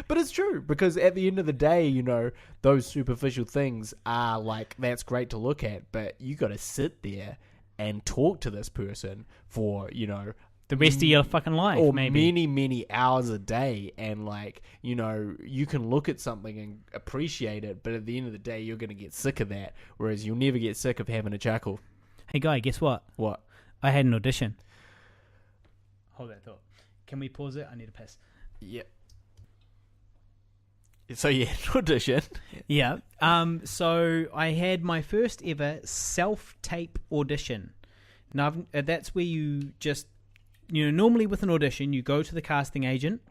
But it's true, because at the end of the day, those superficial things are that's great to look at, but you got to sit there and talk to this person for, the rest of your fucking life, or maybe. many, many hours a day. And you can look at something and appreciate it, but at the end of the day, you're going to get sick of that, whereas you'll never get sick of having a chuckle. Hey, guy, guess what? What? I had an audition. Hold that thought. Can we pause it? I need to piss. Yep. So you had an audition. Yeah. So I had my first ever self-tape audition. Now, that's where you just, normally with an audition, you go to the casting agent.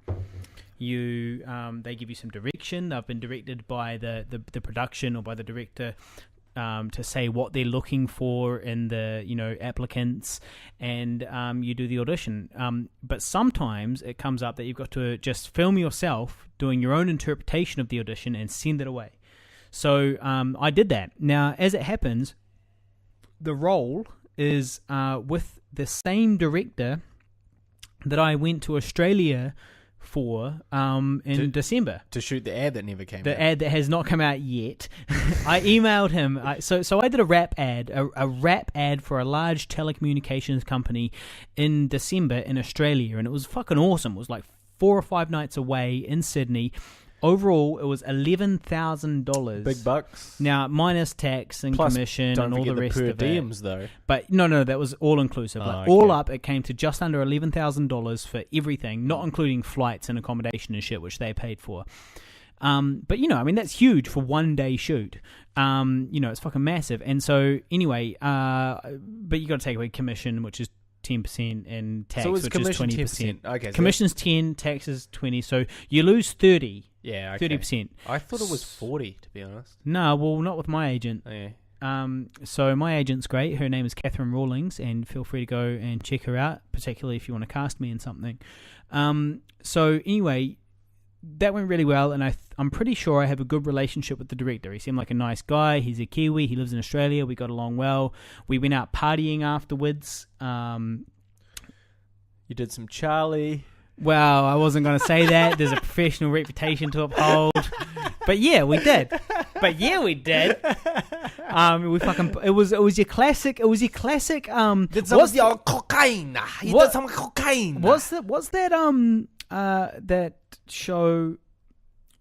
They give you some direction. They've been directed by the production or by the director to say what they're looking for in the applicants, and you do the audition. But sometimes it comes up that you've got to just film yourself doing your own interpretation of the audition and send it away. So I did that. Now, as it happens, the role is with the same director that I went to Australia for in December to shoot the ad that never came out. The ad that has not come out yet. I emailed him. So I did a rap ad for a large telecommunications company in December in Australia, and it was fucking awesome. It was 4 or 5 nights away in Sydney. Overall, it was $11,000. Big bucks. Now, minus tax and commission and all the rest of it. Don't forget the per diems, though. But no, that was all inclusive. Okay. All up, it came to just under $11,000 for everything, not including flights and accommodation and shit, which they paid for. But that's huge for 1 day shoot. It's fucking massive. And so anyway, but you got to take away commission, which is 10%, and tax, which is 20%. Okay, so commission's 10, tax is 20, so you lose 30. Yeah, okay. 30%. I thought it was 40, to be honest. No, well, not with my agent. Oh, yeah. So my agent's great. Her name is Catherine Rawlings, and feel free to go and check her out, particularly if you want to cast me in something. So anyway, that went really well, and I'm pretty sure I have a good relationship with the director. He seemed like a nice guy. He's a Kiwi. He lives in Australia. We got along well. We went out partying afterwards. You did some Charlie. Well, I wasn't going to say that. There's a professional reputation to uphold. But yeah, we did. We fucking. It was your classic. Did some of your cocaine? You did some cocaine. What's that? That show.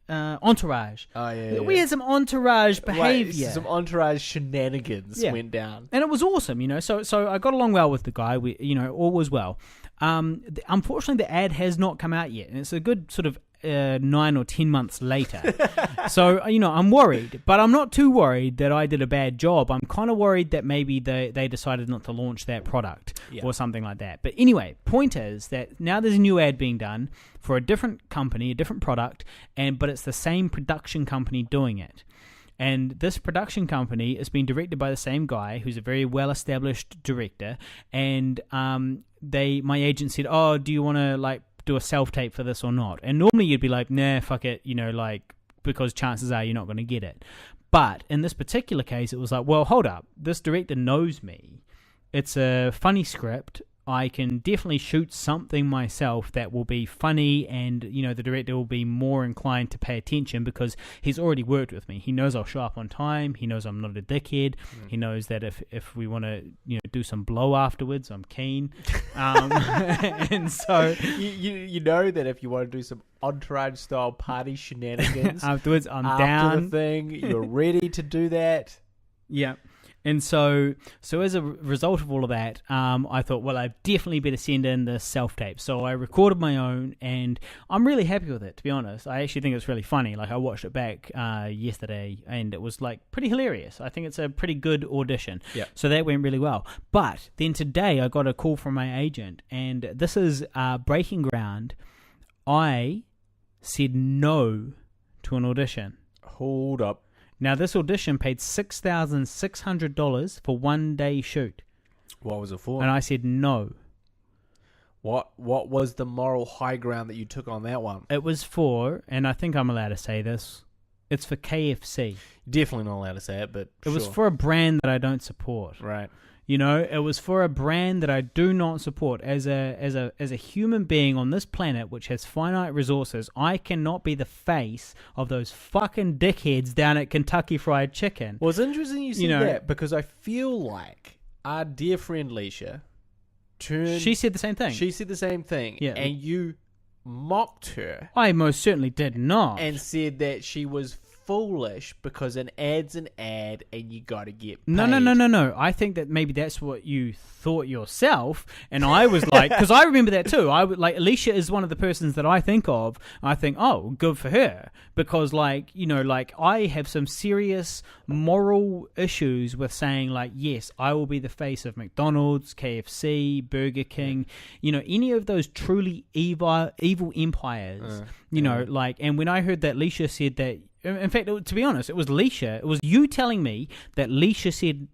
Entourage. Oh yeah. We had some entourage behavior. Some entourage shenanigans went down, and it was awesome. So I got along well with the guy. All was well. Unfortunately, the ad has not come out yet, and it's a good sort of 9 or 10 months later. So, I'm worried, but I'm not too worried that I did a bad job. I'm kind of worried that maybe they decided not to launch that product or something like that. But anyway, point is that now there's a new ad being done for a different company, a different product, but it's the same production company doing it. And this production company is being directed by the same guy who's a very well-established director. And my agent said, "Oh, do you want to like do a self-tape for this or not?" And normally you'd be like, "Nah, fuck it," like because chances are you're not going to get it. But in this particular case, it was like, well, hold up, this director knows me. It's a funny script. I can definitely shoot something myself that will be funny, and the director will be more inclined to pay attention because he's already worked with me. He knows I'll show up on time. He knows I'm not a dickhead. He knows that if we want to do some blow afterwards, I'm keen. And so you know that if you want to do some Entourage style party shenanigans afterwards, I'm after down. The thing, you're ready to do that. Yeah. And so as a result of all of that, I thought, well, I definitely better send in the self-tape. So I recorded my own, and I'm really happy with it, to be honest. I actually think it's really funny. Like, I watched it back yesterday, and it was, like, pretty hilarious. I think it's a pretty good audition. Yep. So that went really well. But then today I got a call from my agent, and this is breaking ground. I said no to an audition. Hold up. Now, this audition paid $6,600 for 1 day shoot. What was it for? And I said no. What was the moral high ground that you took on that one? It was for, and I think I'm allowed to say this, it's for KFC. Definitely not allowed to say it, but It was for a brand that I don't support. Right. It was for a brand that I do not support. As a human being on this planet which has finite resources, I cannot be the face of those fucking dickheads down at Kentucky Fried Chicken. Well, it's interesting you said that, because I feel like our dear friend Leisha turned... She said the same thing. She said the same thing. Yeah. And you mocked her. I most certainly did not. And said that she was foolish because an ad's an ad and you gotta get paid. No. I think that maybe that's what you thought yourself, and I was like, because I remember that too. I would like, Alicia is one of the persons that I think of. I think, oh, good for her, because like I have some serious moral issues with saying like, yes, I will be the face of McDonald's, KFC, Burger King, any of those truly evil empires. And when I heard that Alicia said that. In fact, to be honest, it was Leisha. It was you telling me that Leisha said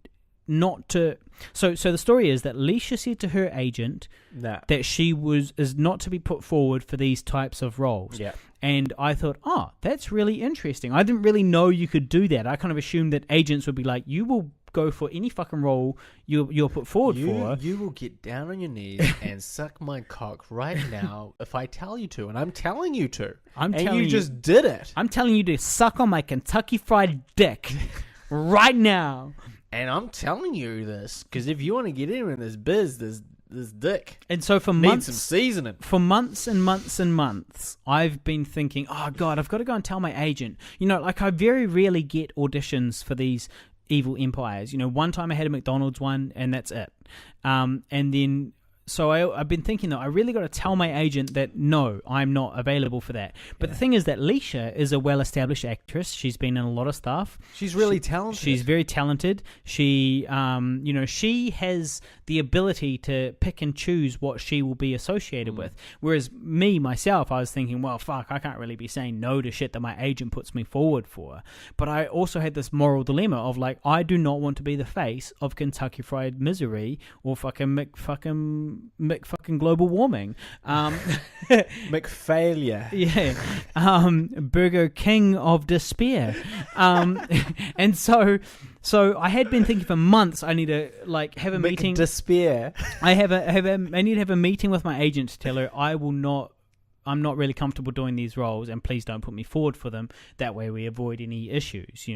not to. So the story is that Leisha said to her agent that she is not to be put forward for these types of roles. Yeah. And I thought, oh, that's really interesting. I didn't really know you could do that. I kind of assumed that agents would be like, you will go for any fucking role you're put forward for. You will get down on your knees and suck my cock right now if I tell you to, and I'm telling you to. You just did it. I'm telling you to suck on my Kentucky Fried dick right now. And I'm telling you this because if you want to get in this biz, this dick. And so for needs months, some seasoning. For months and months and months, I've been thinking, oh God, I've got to go and tell my agent. I very rarely get auditions for these evil empires. One time I had a McDonald's one, and that's it. And then So I've been thinking that I really got to tell my agent that no, I'm not available for that. But the thing is that Leisha is a well-established actress. She's been in a lot of stuff. She's really talented. She's very talented. She, she has the ability to pick and choose what she will be associated with. Whereas myself, I was thinking, well, fuck, I can't really be saying no to shit that my agent puts me forward for. But I also had this moral dilemma of like, I do not want to be the face of Kentucky Fried Misery or fucking global warming. McFailure. Yeah. Burger King of Despair. And so I had been thinking for months I need to have a meeting. Despair. I need to have a meeting with my agent to tell her I'm not really comfortable doing these roles and please don't put me forward for them. That way we avoid any issues,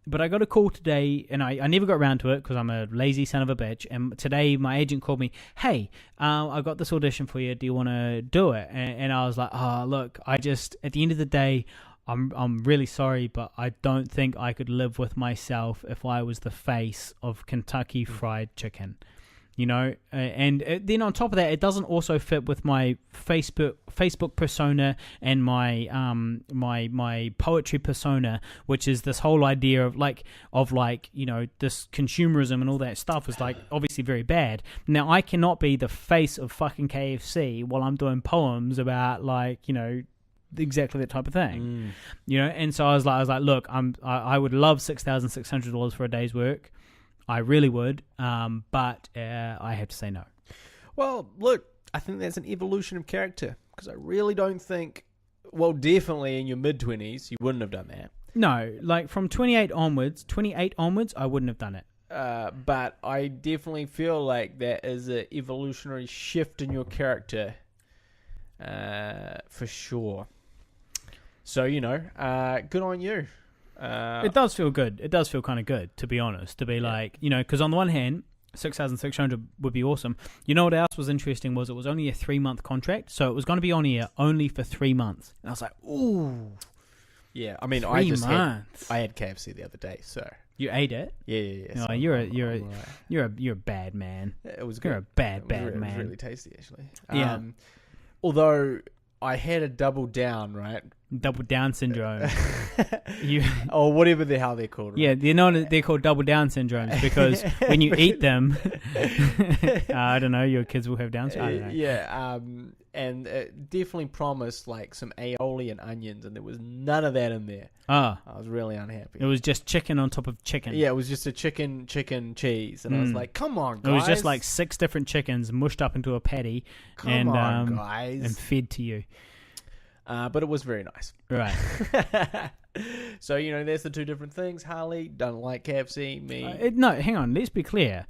But I got a call today, and I never got around to it because I'm a lazy son of a bitch. And today my agent called me, hey, I got this audition for you. Do you want to do it? And I was like, look, at the end of the day, I'm really sorry, but I don't think I could live with myself if I was the face of Kentucky Fried Chicken. And then on top of that, it doesn't also fit with my Facebook persona and my my poetry persona, which is this whole idea of this consumerism and all that stuff is obviously very bad. Now I cannot be the face of fucking KFC while I'm doing poems about exactly that type of thing. You know, and so I was like, look, I would love $6,600 for a day's work. I really would, but I have to say no. Well, look, I think that's an evolution of character, because I really don't think, well, definitely in your mid-20s, you wouldn't have done that. No, like from 28 onwards, I wouldn't have done it. But I definitely feel like that is an evolutionary shift in your character, for sure. So, you know, good on you. It does feel good. It does feel kind of good, to be honest, to be like, you know, because on the one hand, 6,600 would be awesome. You know what else was interesting was it was only a 3-month contract, so it was going to be on here only for 3 months. And I was like, ooh. Yeah, I mean, 3 months. I had KFC the other day, so you ate it. yeah. No, So you're a bad man. It was good. You're a bad man. man. It was really tasty, actually. Yeah. Although I had a double down, right? Double Down syndrome. Or whatever the hell they're called. Right? Yeah, they're called double Down syndromes because when you eat them, I don't know, your kids will have Down syndrome. I don't know. Yeah, and it definitely promised like some aioli and onions, and there was none of that in there. I was really unhappy. It was just chicken on top of chicken. Yeah, it was just a chicken cheese, and I was like, "Come on, guys!" It was just like 6 different chickens mushed up into a patty, Come on, guys, and fed to you. But it was very nice. Right. So, you know, there's the two different things. Harley, don't like KFC. Me. No, hang on. Let's be clear.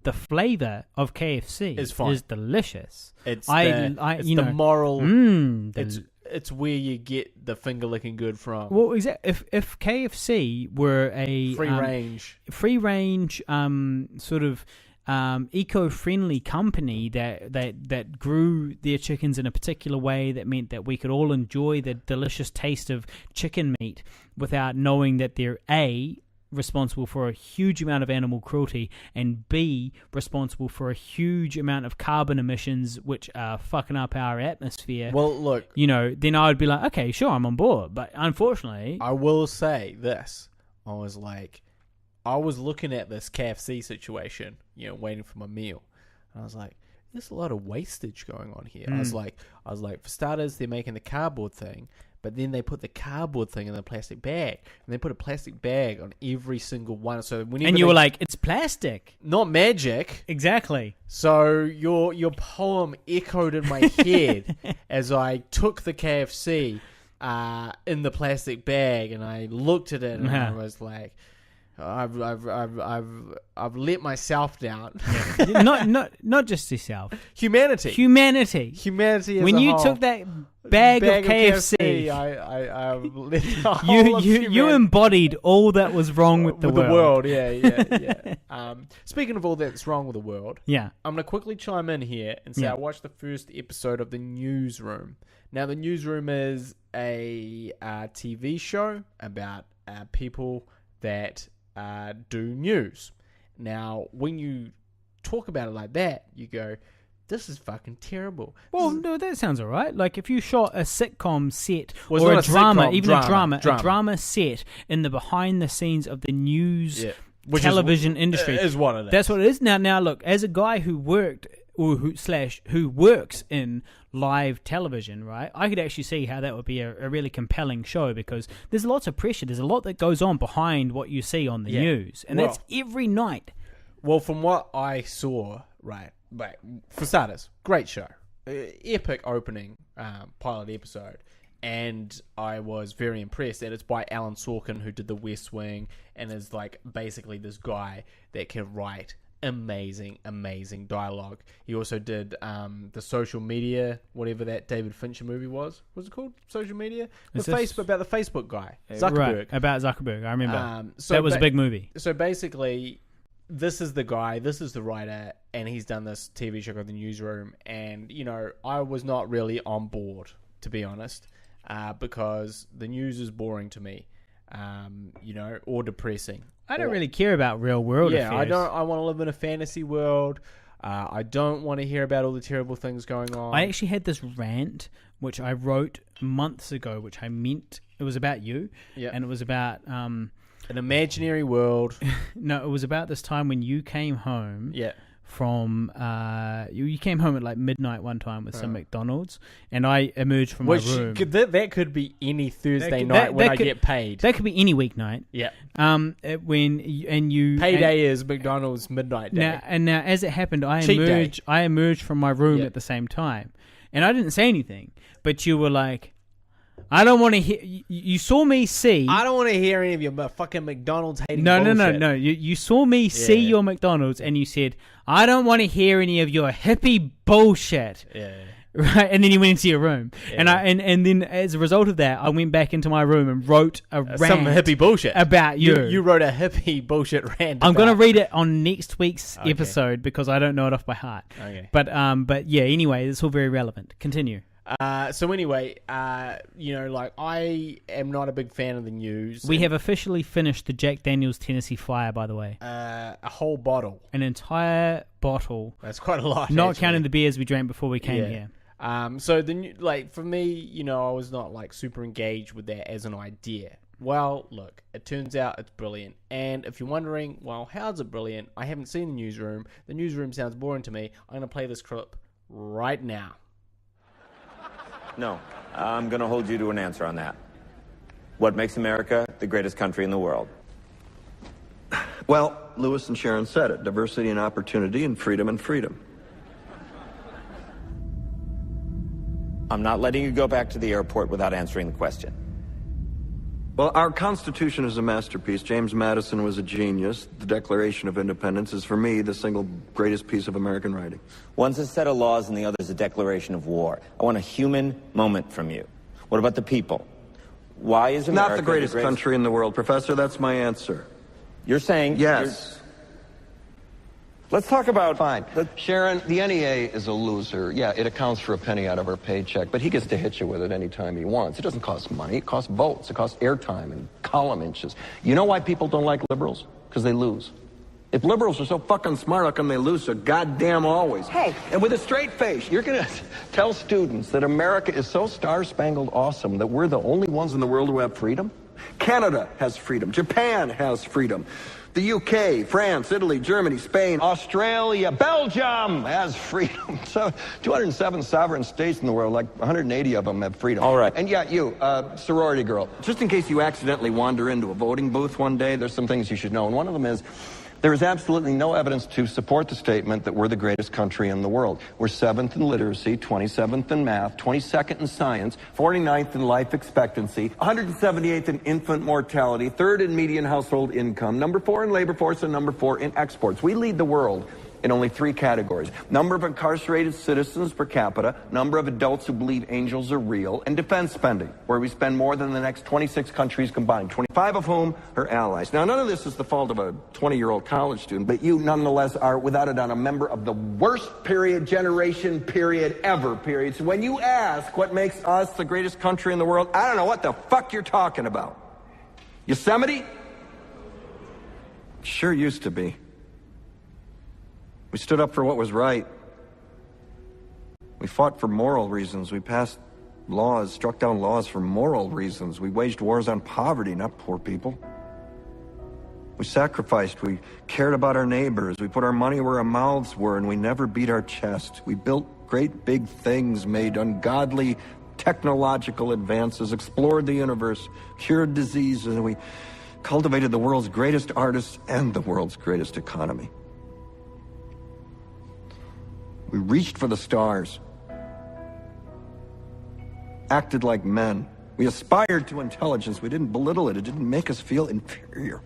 The flavor of KFC is fine. Is delicious. It's the moral. It's It's where you get the finger licking good from. Well, if KFC were a free range, sort of eco-friendly company that grew their chickens in a particular way that meant that we could all enjoy the delicious taste of chicken meat without knowing that they're A, responsible for a huge amount of animal cruelty, and B, responsible for a huge amount of carbon emissions which are fucking up our atmosphere. Well, look, you know, then I would be like, okay, sure, I'm on board. But unfortunately, I will say this. I was looking at this KFC situation, you know, waiting for my meal, and I was like, there's a lot of wastage going on here. I was like, for starters, they're making the cardboard thing, but then they put the cardboard thing in the plastic bag, and they put a plastic bag on every single one. So whenever you were like, it's plastic, not magic. Exactly. So your poem echoed in my head as I took the KFC in the plastic bag, and I looked at it, and I was like, I've let myself down. Yeah. not just yourself. Humanity. As when a you whole. took that bag of KFC, I let the whole you embodied all that was wrong with the world. Yeah. Speaking of all that's wrong with the world, yeah, I'm gonna quickly chime in here and say I watched the first episode of The Newsroom. Now, The Newsroom is a TV show about people that do news. Now, when you talk about it like that, you go, this is fucking terrible. Well, no, that sounds all right. Like, if you shot a sitcom set well, or a drama, a drama set in the behind the scenes of the news television industry. Is what it is. That's what it is. Now, look, as a guy who worked who works in live television, right? I could actually see how that would be a really compelling show, because there's lots of pressure. There's a lot that goes on behind what you see on the news, and that's every night. Well, from what I saw, right, but for starters, great show, epic opening pilot episode, and I was very impressed. And it's by Alan Sorkin, who did The West Wing, and is like basically this guy that can write amazing dialogue. He also did the Social Media, whatever that David Fincher movie was. What's it called? Social Media? About the Facebook guy, Zuckerberg. Right, about Zuckerberg, I remember. So that was a big movie. So basically, this is the guy, this is the writer, and he's done this TV show called The Newsroom. And, you know, I was not really on board, to be honest, because the news is boring to me, you know, or depressing. I don't really care about real world affairs. I don't. I want to live in a fantasy world. I don't want to hear about all the terrible things going on. I actually had this rant, which I wrote months ago, which I meant it was about you. Yeah. And it was about... an imaginary world. No, it was about this time when you came home from you came home at like midnight one time with some McDonald's, and I emerged from my room. That could be any Thursday night when I get paid. That could be any weeknight. Yeah. Payday is McDonald's midnight day. Now as it happened, I Cheat emerged from my room at the same time, and I didn't say anything, but you were like, I don't want to hear. You saw me see. I don't want to hear any of your fucking McDonald's hating No. bullshit. You saw me see your McDonald's, and you said, I don't want to hear any of your hippie bullshit. Yeah. Right, and then you went into your room, Yeah. and then as a result of that, I went back into my room and wrote a rant Some hippie bullshit about you. You wrote a hippie bullshit rant. I'm going to read it on next week's episode because I don't know it off by heart. Okay. But yeah. Anyway, it's all very relevant. Continue. So anyway, I am not a big fan of the news. We have officially finished the Jack Daniels Tennesse Fire, by the way. A whole bottle. An entire bottle. That's quite a lot. Not actually. counting the beers we drank before we came here. So for me, I was not super engaged with that as an idea. Well, look, it turns out it's brilliant. And if you're wondering, well, how's it brilliant? I haven't seen the newsroom. The newsroom sounds boring to me. I'm going to play this clip right now. No, I'm going to hold you to an answer on that. What makes America the greatest country in the world? Well, Lewis and Sharon said it. Diversity and opportunity and freedom and freedom. I'm not letting you go back to the airport without answering the question. Well, our Constitution is a masterpiece. James Madison was a genius. The Declaration of Independence is, for me, the single greatest piece of American writing. One's a set of laws and the other's a declaration of war. I want a human moment from you. What about the people? Why is America not the greatest country in the world, Professor? That's my answer. You're saying... Yes. Let's talk about... Fine. Sharon, the NEA is a loser. Yeah, it accounts for a penny out of her paycheck, but he gets to hit you with it anytime he wants. It doesn't cost money. It costs votes. It costs airtime and column inches. You know why people don't like liberals? Because they lose. If liberals are so fucking smart, how come they lose so goddamn always? Hey. And with a straight face, you're going to tell students that America is so star-spangled awesome that we're the only ones in the world who have freedom? Canada has freedom. Japan has freedom. The UK, France, Italy, Germany, Spain, Australia, Belgium has freedom. So 207 sovereign states in the world, like 180 of them have freedom. All right. And yeah, you, sorority girl, just in case you accidentally wander into a voting booth one day, there's some things you should know. And one of them is, there is absolutely no evidence to support the statement that we're the greatest country in the world. We're 7th in literacy, 27th in math, 22nd in science, 49th in life expectancy, 178th in infant mortality, 3rd in median household income, number 4 in labor force, and number 4 in exports. We lead the world in only 3 categories: number of incarcerated citizens per capita, number of adults who believe angels are real, and defense spending, where we spend more than the next 26 countries combined, 25 of whom are allies. Now, none of this is the fault of a 20-year-old college student, but you nonetheless are, without a doubt, a member of the worst generation ever. So when you ask what makes us the greatest country in the world, I don't know what the fuck you're talking about. Yosemite? Sure used to be. We stood up for what was right. We fought for moral reasons. We passed laws, struck down laws for moral reasons. We waged wars on poverty, not poor people. We sacrificed. We cared about our neighbors. We put our money where our mouths were, and we never beat our chest. We built great big things, made ungodly technological advances, explored the universe, cured diseases, and we cultivated the world's greatest artists and the world's greatest economy. We reached for the stars, acted like men. We aspired to intelligence. We didn't belittle it. It didn't make us feel inferior.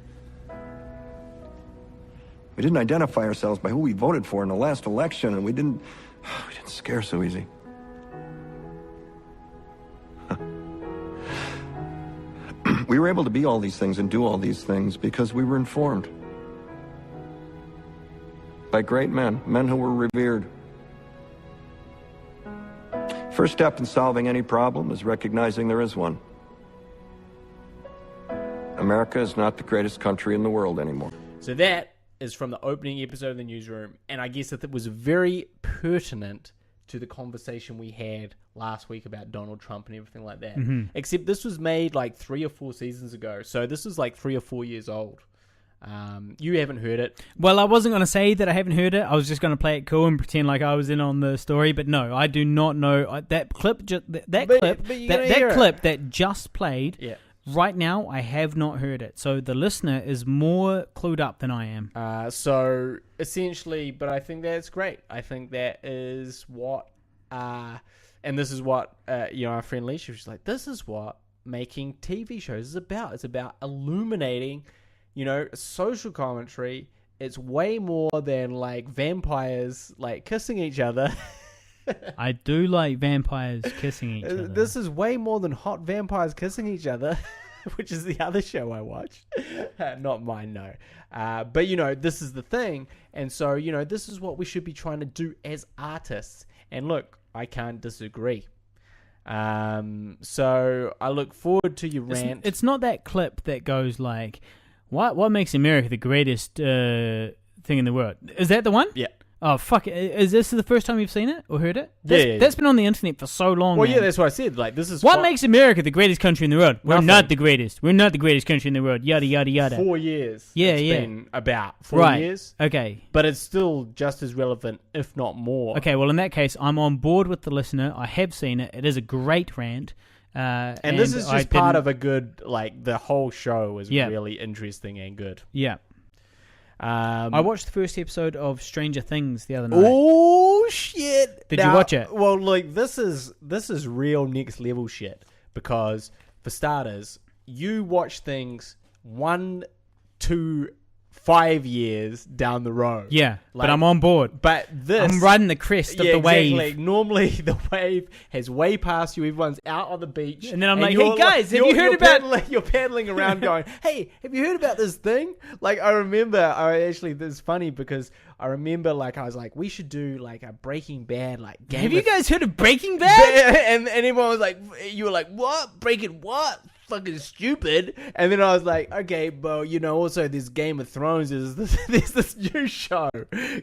We didn't identify ourselves by who we voted for in the last election, and we didn't scare so easy. We were able to be all these things and do all these things because we were informed by great men who were revered. First step in solving any problem is recognizing there is one. America is not the greatest country in the world anymore. So that is from the opening episode of the newsroom, and I guess that it was very pertinent to the conversation we had last week about Donald Trump and everything like that. Mm-hmm. Except this was made like 3 or 4 seasons ago, so this is like 3 or 4 years old. You haven't heard it. Well, I wasn't going to say that I haven't heard it. I was just going to play it cool and pretend like I was in on the story. But no, I do not know that clip. That clip that just played. Yeah. Right now, I have not heard it. So the listener is more clued up than I am. So essentially, but I think that's great. I think that is what, and this is what, our friend Leisha was like, this is what making TV shows is about. It's about illuminating, social commentary. It's way more than like vampires like kissing each other. I do like vampires kissing each other. This is way more than hot vampires kissing each other, which is the other show I watched. Not mine, no. But, this is the thing. And so, this is what we should be trying to do as artists. And look, I can't disagree. So I look forward to your rant. It's not that clip that goes like, what makes America the greatest thing in the world? Is that the one? Yeah. Oh, fuck it. Is this the first time you've seen it or heard it? Yeah. That's been on the internet for so long. Well, man. yeah, that's what I said. Like, this is what makes America the greatest country in the world? We're Nothing. not the greatest. We're not the greatest country in the world. Yada, yada, yada. 4 years. Yeah, it's yeah. been about 4 right. years. Okay. But it's still just as relevant, if not more. Okay, well, in that case, I'm on board with the listener. I have seen it. It is a great rant. And this is just part of a good, like, the whole show was really interesting and good. Yeah. I watched the first episode of Stranger Things the other night. Oh shit! Did you watch it? Well, like this is real next level shit. Because for starters, you watch things 1 to 5 years down the road. Yeah, but I'm on board. But this... I'm riding the crest of the wave. Exactly. Normally, the wave has way past you. Everyone's out on the beach. And then I'm like, hey, guys, have you heard about... You're paddling around going, hey, have you heard about this thing? Like, it's funny because I remember, like, I was like, we should do, like, a Breaking Bad, like, game. Have you guys heard of Breaking Bad? And everyone was like, you were like, what? Breaking what? Fucking stupid. And then I was like, okay, but also this Game of Thrones there's this new show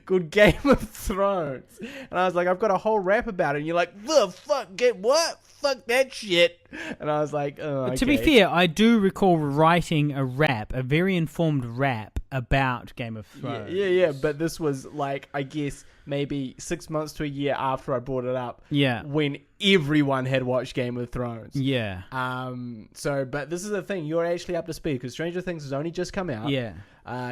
called Game of Thrones, and I was like, I've got a whole rap about it, and you're like, the fuck, get what? Fuck that shit. And I was like, oh, okay. To be fair, I do recall writing a very informed rap about Game of Thrones. Yeah, but this was like, I guess maybe 6 months to a year after I brought it up. Yeah. When everyone had watched Game of Thrones. Yeah. But this is the thing, you're actually up to speed because Stranger Things has only just come out. Yeah.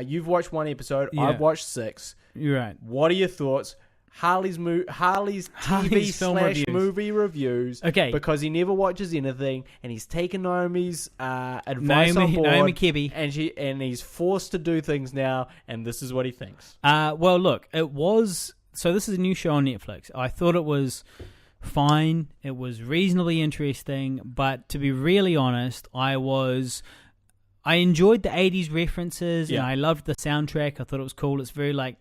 You've watched 1 episode. Yeah. I've watched 6. You're right. What are your thoughts? Harley's TV/movie reviews. Okay. Because he never watches anything, and he's taken Naomi's advice on board. Naomi Kibbe. And he's forced to do things now, and this is what he thinks. Well, look, so this is a new show on Netflix. I thought it was fine. It was reasonably interesting, but to be really honest, I enjoyed the 80s references, and I loved the soundtrack. I thought it was cool. It's very like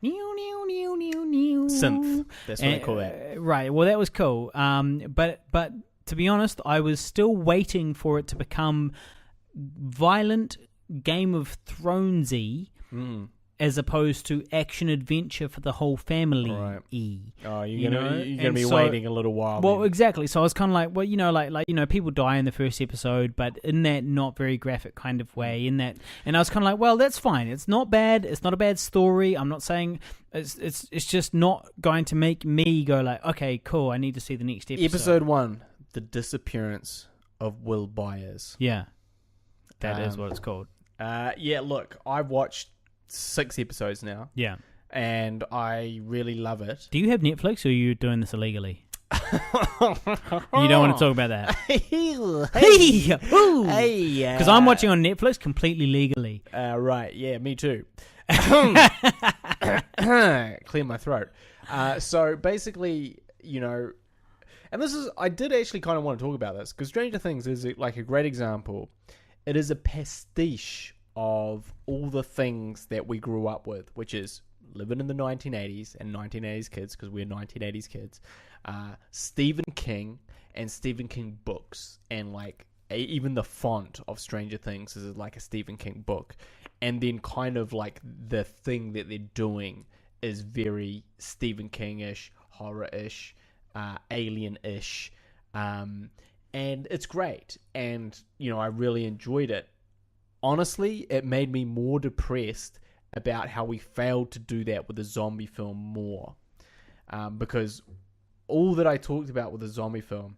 synth. That's what they call that. Right. Well, that was cool. But to be honest, I was still waiting for it to become violent Game of Thronesy, as opposed to action adventure for the whole family. Right. Oh, you're gonna be waiting a little while. Well, then. exactly. So I was kind of like, well, like people die in the first episode, but in that not very graphic kind of way. And I was kind of like, well, that's fine. It's not bad. It's not a bad story. I'm not saying it's just not going to make me go like, okay, cool. I need to see the next episode. Episode 1, the disappearance of Will Byers. Yeah, that is what it's called. Yeah. Look, I've watched 6 episodes now. Yeah. And I really love it. Do you have Netflix or are you doing this illegally? You don't want to talk about that. Because I'm watching on Netflix completely legally. Right, yeah, me too. Clear my throat. So basically, and I did actually kind of want to talk about this because Stranger Things is like a great example. It is a pastiche of all the things that we grew up with, which is living in the 1980s and 1980s kids, because we're 1980s kids, Stephen King and Stephen King books, and like even the font of Stranger Things is like a Stephen King book, and then kind of like the thing that they're doing is very Stephen King-ish, horror-ish, alien-ish, and it's great, and I really enjoyed it. honestly, it made me more depressed about how we failed to do that with the zombie film more. Because all that I talked about with the zombie film,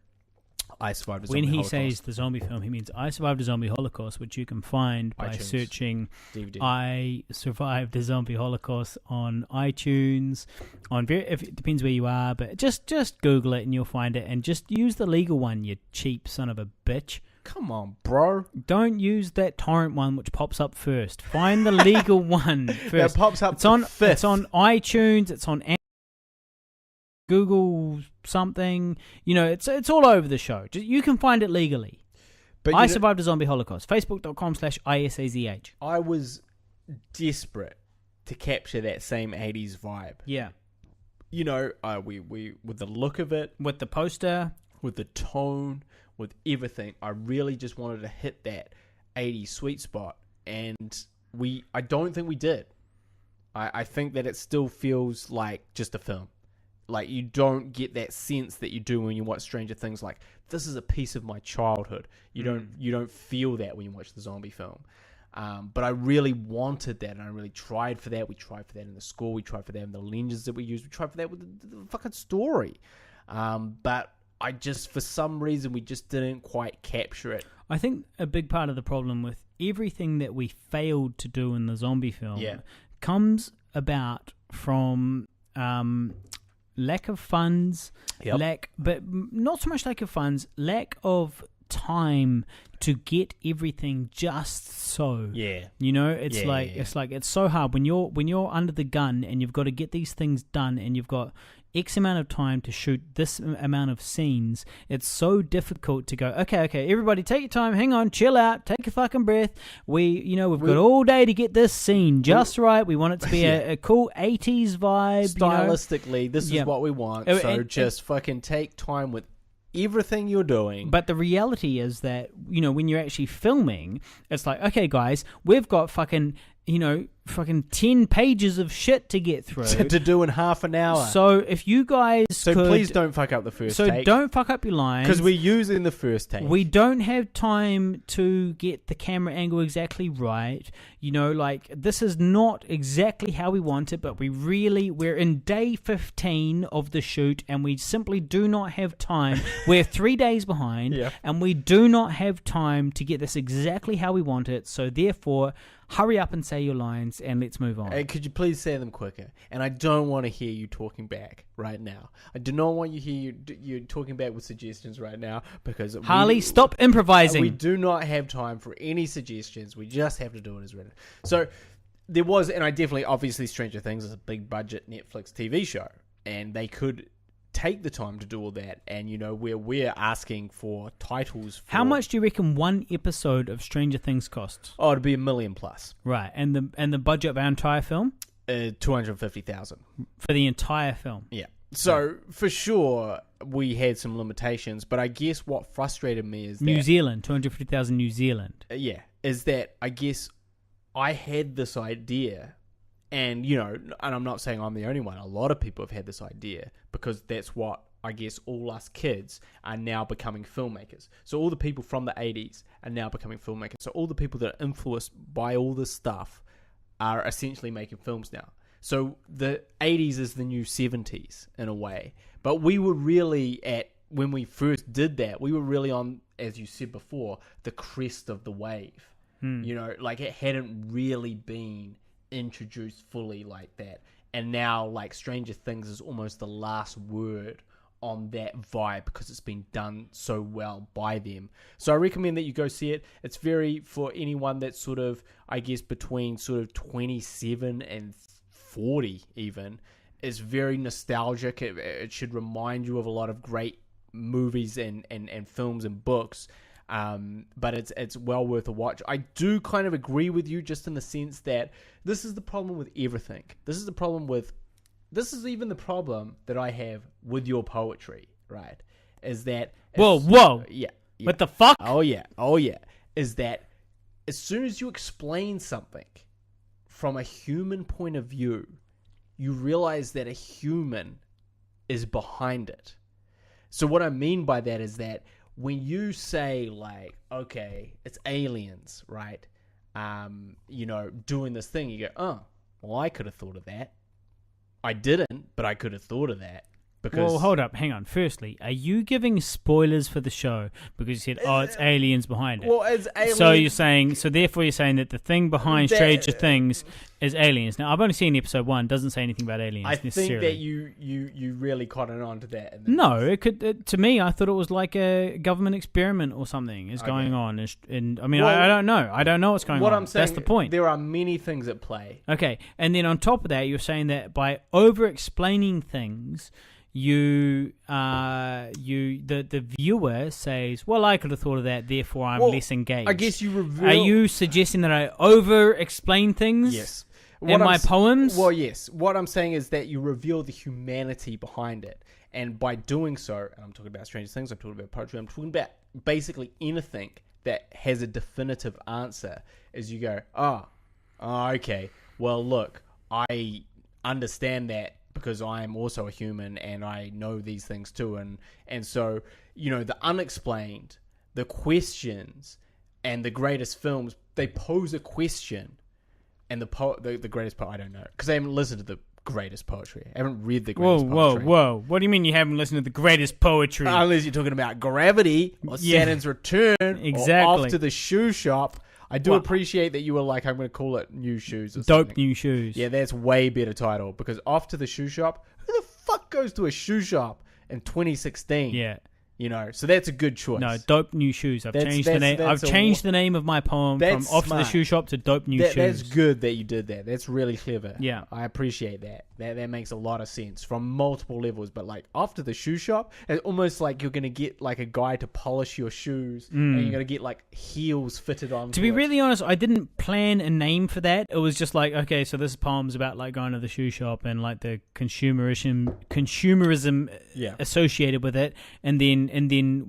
I survived a zombie holocaust. When he says the zombie film, he means I survived a zombie holocaust, which you can find by iTunes, searching DVD. I survived a zombie holocaust on iTunes. If it depends where you are, but just Google it and you'll find it, and just use the legal one, you cheap son of a bitch. Come on, bro. Don't use that torrent one which pops up first. Find the legal one first. That pops up It's on fifth. iTunes, it's on Google something. It's all over the show. You can find it legally. But I survived a zombie holocaust. Facebook.com/ISAZH. I was desperate to capture that same 80s vibe. Yeah. We with the look of it, With the poster. with the tone, with everything, I really just wanted to hit that 80s sweet spot, and I don't think we did. I think that it still feels like just a film. Like, you don't get that sense that you do when you watch Stranger Things. Like, this is a piece of my childhood. You don't feel that when you watch the zombie film. But I really wanted that, and I really tried for that. We tried for that in the score. We tried for that in the lenses that we used. We tried for that with the fucking story. But I just, for some reason, we just didn't quite capture it. I think a big part of the problem with everything that we failed to do in the zombie film comes about from lack of funds, but not so much lack of funds, lack of time to get everything just so. Yeah. It's so hard when you're under the gun and you've got to get these things done and you've got X amount of time to shoot this amount of scenes. It's so difficult to go, okay, everybody take your time, hang on, chill out, take a fucking breath. We've got all day to get this scene just right. We want it to be a cool 80s vibe. Stylistically, this is what we want. So just fucking take time with everything you're doing. But the reality is that, when you're actually filming, it's like, okay, guys, we've got fucking 10 pages of shit to get through. to do in half an hour. So if you guys please don't fuck up the first take. So don't fuck up your lines. Because we're using the first take. We don't have time to get the camera angle exactly right. This is not exactly how we want it, but we're in day 15 of the shoot, and we simply do not have time. We're 3 days behind, and we do not have time to get this exactly how we want it. So therefore, hurry up and say your lines, and let's move on. Hey, could you please say them quicker? And I don't want to hear you talking back right now. I do not want you to hear you talking back with suggestions right now, because Harley, stop improvising. We do not have time for any suggestions. We just have to do it as written. So there was, and obviously Stranger Things is a big budget Netflix TV show, and they could take the time to do all that, and where we're asking for titles for... How much do you reckon one episode of Stranger Things costs? Oh, it'd be $1 million+. Right, and the budget of our entire film? $250,000 for the entire film. Yeah. So for sure we had some limitations, but I guess what frustrated me is New Zealand, 250,000 New Zealand. Is that I guess I had this idea. And, and I'm not saying I'm the only one. A lot of people have had this idea, because that's what, I guess, all us kids are now becoming filmmakers. So all the people from the 80s are now becoming filmmakers. So all the people that are influenced by all this stuff are essentially making films now. So the 80s is the new 70s in a way. But we were really when we first did that, we were really on, as you said before, the crest of the wave. It hadn't really been introduced fully like that, and now Stranger Things is almost the last word on that vibe, because it's been done so well by them. So I recommend that you go see it. It's very, for anyone that's sort of, I guess, between sort of 27 and 40 even, is very nostalgic. It should remind you of a lot of great movies and films and books. But it's well worth a watch. I do kind of agree with you, just in the sense that this is the problem with everything. This is even the problem that I have with your poetry, right? Is that... Whoa. Yeah. What the fuck? Oh yeah. Is that as soon as you explain something from a human point of view, you realize that a human is behind it. So what I mean by that is that when you say, okay, it's aliens, right? doing this thing, you go, oh, well, I could have thought of that. I didn't, but I could have thought of that. Well, hold up, hang on. Firstly, are you giving spoilers for the show because you said, it's aliens behind it? Well, it's aliens. So therefore you're saying that the thing behind Stranger Things is aliens. Now, I've only seen episode 1, doesn't say anything about aliens necessarily. I think that you really cotton on to that. No, it could. To me, I thought it was like a government experiment or something is going on. And I mean, I don't know. I don't know what's going on. What I'm saying, that's the point. There are many things at play. Okay, and then on top of that, you're saying that by over-explaining things, the viewer says, well, I could have thought of that, therefore I'm less engaged. I guess you reveal... Are you suggesting that I over-explain things? Yes. In my poems? Well, yes. What I'm saying is that you reveal the humanity behind it. And by doing so, and I'm talking about Stranger Things, I'm talking about poetry, I'm talking about basically anything that has a definitive answer, is you go, okay, well, look, I understand that because I am also a human and I know these things too. And so, the unexplained, the questions, and the greatest films, they pose a question. And the greatest poet, I don't know. Because I haven't listened to the greatest poetry. I haven't read the greatest poetry. Whoa. What do you mean you haven't listened to the greatest poetry? Unless you're talking about Gravity or Saturn's Return exactly. or Off to the Shoe Shop. I do appreciate that you were like, I'm going to call it New Shoes or something. Dope New Shoes. Yeah, that's way better title. Because Off to the Shoe Shop, who the fuck goes to a shoe shop in 2016? Yeah. So that's a good choice. No, Dope New Shoes. I've changed the name. I've changed the name of my poem from Off to the Shoe Shop to Dope New Shoes. That's good that you did that. That's really clever. Yeah. I appreciate that. That makes a lot of sense from multiple levels. But like Off to the Shoe Shop, it's almost like you're going to get like a guy to polish your shoes and you're going to get like heels fitted on. To be really honest, I didn't plan a name for that. It was just like, okay, so this poem's about like going to the shoe shop and like the consumerism associated with it. And then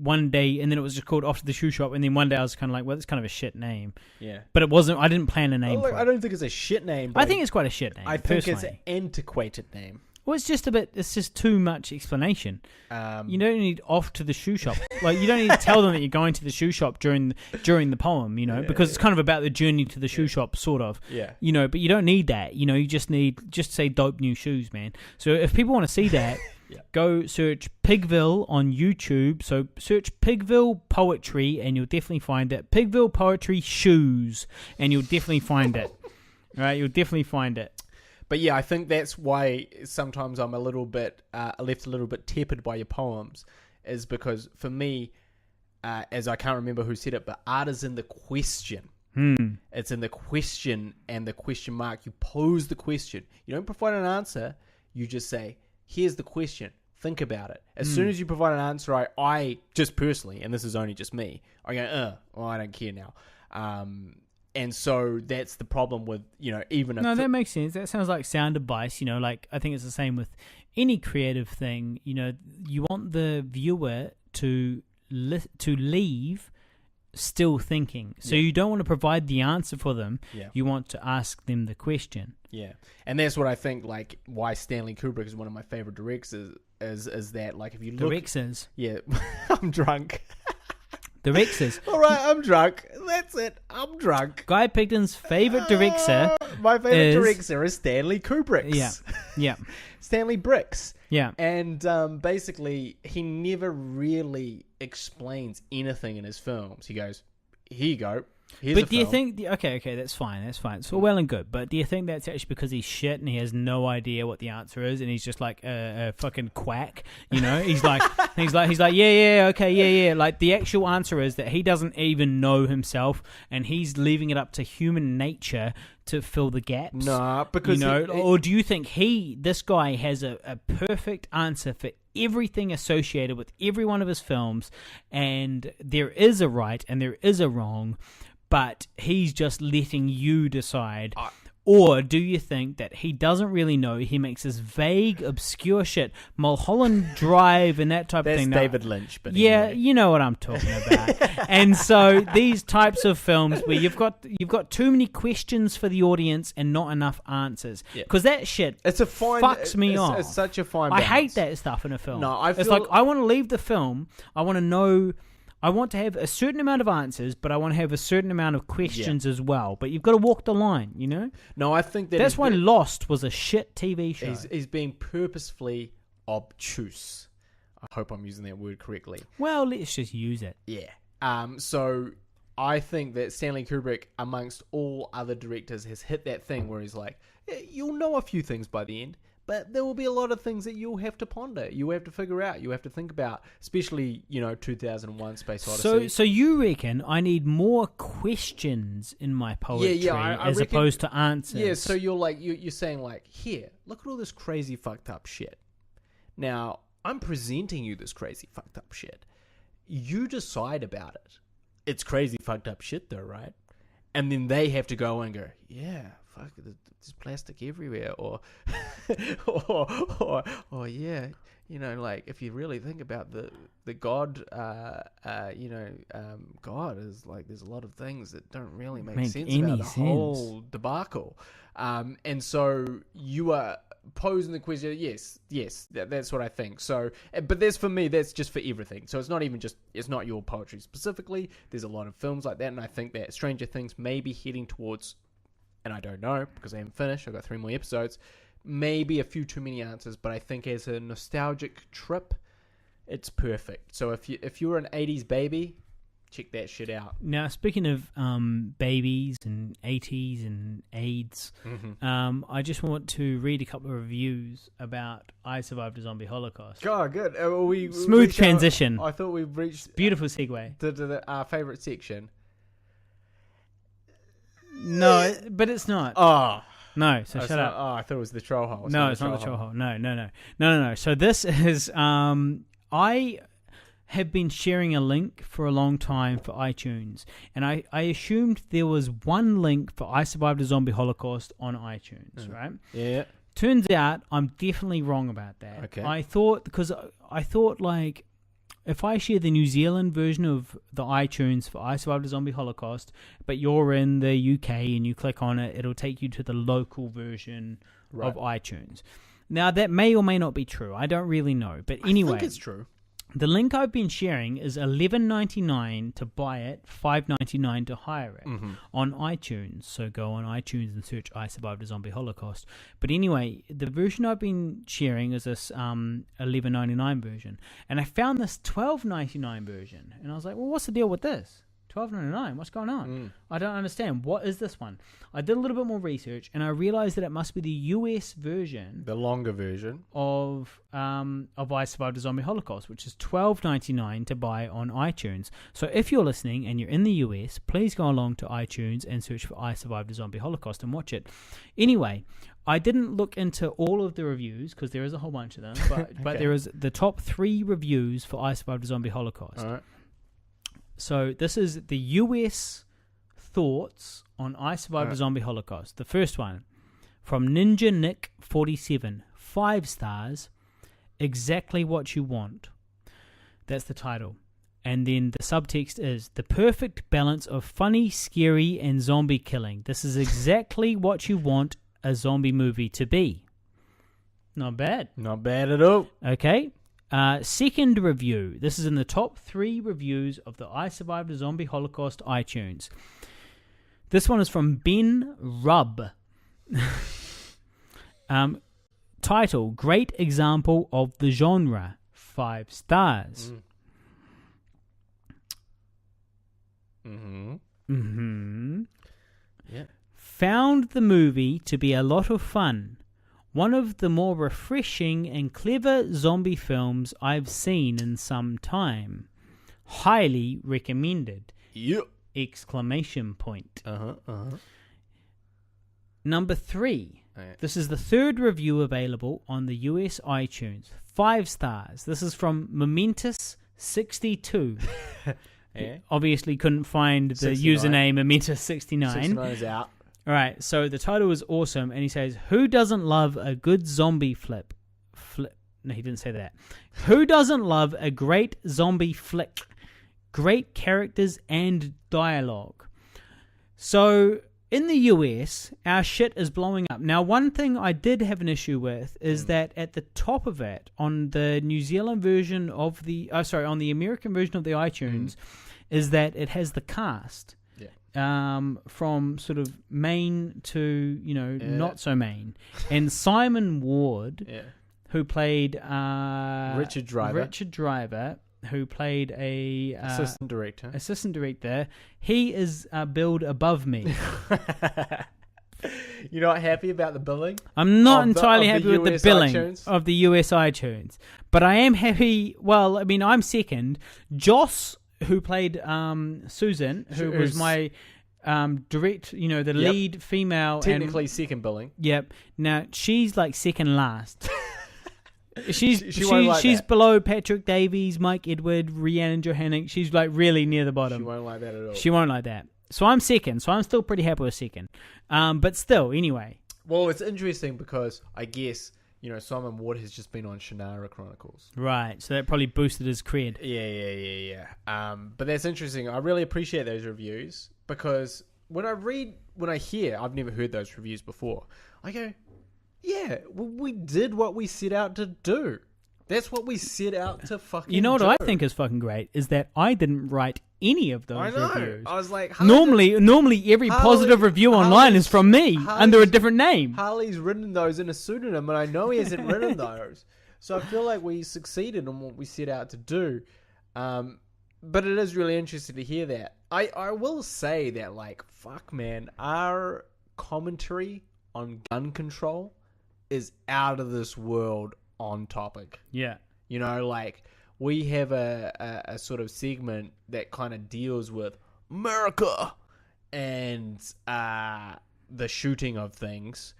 one day, and then it was just called Off to the Shoe Shop. And then one day I was kind of like, well, it's kind of a shit name. Yeah. But it wasn't, I didn't plan a name for it. I don't think it's a shit name. I think it's quite a shit name. I think it's an antiquated name. Well, it's just too much explanation. You don't need Off to the Shoe Shop. Like, you don't need to tell them that you're going to the shoe shop during the poem, because it's kind of about the journey to the shoe shop, sort of. Yeah. But you don't need that. You just say Dope New Shoes, man. So if people want to see that, go search Pigville on YouTube. So search Pigville Poetry and you'll definitely find it. Pigville Poetry Shoes, and you'll definitely find it. All right, you'll definitely find it. But yeah, I think that's why sometimes I'm a little bit left a little bit tepid by your poems, is because for me, as I can't remember who said it, but art is in the question. It's in the question and the question mark. You pose the question. You don't provide an answer. You just say, here's the question. Think about it. As soon as you provide an answer, I just personally, and this is only just me, I go, I don't care now. And so that's the problem with, even... No, that makes sense. That sounds like sound advice, like I think it's the same with any creative thing. You want the viewer to leave still thinking. So you don't want to provide the answer for them. Yeah. You want to ask them the question. Yeah. And that's what I think, like, why Stanley Kubrick is one of my favorite directors is that, like, if you look... Directors? Yeah. I'm drunk. The Rexers. All right, I'm drunk. That's it. I'm drunk. Guy Pigton's favorite director. My favorite director is Stanley Kubrick. Yeah. Stanley Bricks. Yeah. And basically, he never really explains anything in his films. He goes, here you go. But do you think... Okay, that's fine. It's all well and good. But do you think that's actually because he's shit and he has no idea what the answer is and he's just like a fucking quack? He's like, yeah. Like, the actual answer is that he doesn't even know himself and he's leaving it up to human nature to fill the gaps. Nah, because... or do you think this guy has a perfect answer for everything associated with every one of his films, and there is a right and there is a wrong, but he's just letting you decide? Or do you think that he doesn't really know? He makes this vague, obscure shit, Mulholland Drive and that type of thing. That's David Lynch, but yeah, anyway. You know what I'm talking about. And so these types of films where you've got too many questions for the audience and not enough answers, because that shit fucks me off. It's such a fine I balance. hate that stuff in a film. No, it's like I want to leave the film. I want to know I want to have a certain amount of answers, but I want to have a certain amount of questions as well. But you've got to walk the line, you know? No, I think that's why Lost was a shit TV show. He's being purposefully obtuse. I hope I'm using that word correctly. Well, let's just use it. Yeah. So I think that Stanley Kubrick, amongst all other directors, has hit that thing where he's like, you'll know a few things by the end, but there will be a lot of things that you'll have to ponder. You have to figure out. You have to think about, especially, 2001 Space Odyssey. So you reckon I need more questions in my poetry I as reckon, opposed to answers? Yeah, so you're saying like, here, look at all this crazy fucked up shit. Now, I'm presenting you this crazy fucked up shit. You decide about it. It's crazy fucked up shit though, right? And then they have to go and go, yeah, fuck, there's plastic everywhere, or yeah, like if you really think about the God, God is like, there's a lot of things that don't really make sense about the whole debacle, and so you are posing the question. Yes, that's what I think. So, but for me, that's just for everything. So it's not your poetry specifically. There's a lot of films like that, and I think that Stranger Things may be heading towards, and I don't know because I haven't finished. I've got 3 more episodes. Maybe a few too many answers, but I think as a nostalgic trip, it's perfect. So if you're an 80s baby, check that shit out. Now, speaking of babies and 80s and AIDS, I just want to read a couple of reviews about I Survived a Zombie Holocaust. Oh, good. Smooth transition. I thought we reached... Beautiful segue. To our favourite section. No, but it's not. Oh. No, so shut up. I thought it was the troll hole. No, it's not the troll hole. No. So this is... I have been sharing a link for a long time for iTunes, and I assumed there was one link for I Survived a Zombie Holocaust on iTunes, right? Yeah. Turns out I'm definitely wrong about that. Okay. I thought like if I share the New Zealand version of the iTunes for I Survived a Zombie Holocaust, but you're in the UK and you click on it, it'll take you to the local version of iTunes. Now, that may or may not be true. I don't really know. But anyway, I think it's true. The link I've been sharing is $11.99 to buy it, $5.99 to hire it on iTunes. So go on iTunes and search I Survived a Zombie Holocaust. But anyway, the version I've been sharing is this $11.99 version. And I found this $12.99 version. And I was like, well, what's the deal with this? $12.99, what's going on? I don't understand. What is this one? I did a little bit more research, and I realized that it must be the US version, the longer version of I Survived a Zombie Holocaust, which is $12.99 to buy on iTunes. So if you're listening and you're in the US, please go along to iTunes and search for I Survived a Zombie Holocaust and watch it. Anyway, I didn't look into all of the reviews because there is a whole bunch of them, but there is the top 3 reviews for I Survived a Zombie Holocaust. All right. So this is the US thoughts on I Survived a Zombie Holocaust. The first one from Ninja Nick 47, 5 stars, exactly what you want. That's the title. And then the subtext is the perfect balance of funny, scary, and zombie killing. This is exactly what you want a zombie movie to be. Not bad. Not bad at all. Okay. Second review. This is in the top 3 reviews of the I Survived a Zombie Holocaust iTunes. This one is from Ben Rubb. Title, great example of the genre. 5 stars. Yeah. Found the movie to be a lot of fun. One of the more refreshing and clever zombie films I've seen in some time. Highly recommended. Yep. Exclamation point. Number 3. Right. This is the 3rd review available on the US iTunes. 5 stars. This is from Momentous62. Yeah. Obviously couldn't find the 69. username Momentous69. 69 is out. All right, so the title is awesome, and he says, who doesn't love a good zombie flip? No, he didn't say that. Who doesn't love a great zombie flick? Great characters and dialogue. So in the US, our shit is blowing up. Now, one thing I did have an issue with is that at the top of it, on the New Zealand version of the, on the American version of the iTunes, is that it has the cast. From sort of main to, not so main. And Simon Ward, who played Richard Driver, who played a assistant director, he is billed above me. You're not happy about the billing? I'm not entirely happy with the billing of the US iTunes. But I am happy, I'm second. Joss, who played Susan, who was my direct, the lead female. Technically second billing. Yep. Now, she's like second last. She's that. below Patrick Davies, Mike Edward, Rhiannon Johannick. She's like really near the bottom. She won't like that at all. She won't like that. So I'm second. So I'm still pretty happy with second. But still, anyway. Well, it's interesting because I guess, Simon Ward has just been on Shannara Chronicles. Right. So that probably boosted his cred. Yeah. But that's interesting. I really appreciate those reviews because when I hear, I've never heard those reviews before. I go, yeah, we did what we set out to do. That's what we set out to fucking do. You know what I think is fucking great is that I didn't write any of those reviews. I was like, normally every positive review online is from me under a different name. Harley's written those in a pseudonym, and I know he hasn't written those. So I feel like we succeeded in what we set out to do. But it is really interesting to hear that. I will say that, fuck, man, our commentary on gun control is out of this world on topic. Yeah. We have a sort of segment that kind of deals with America and the shooting of things.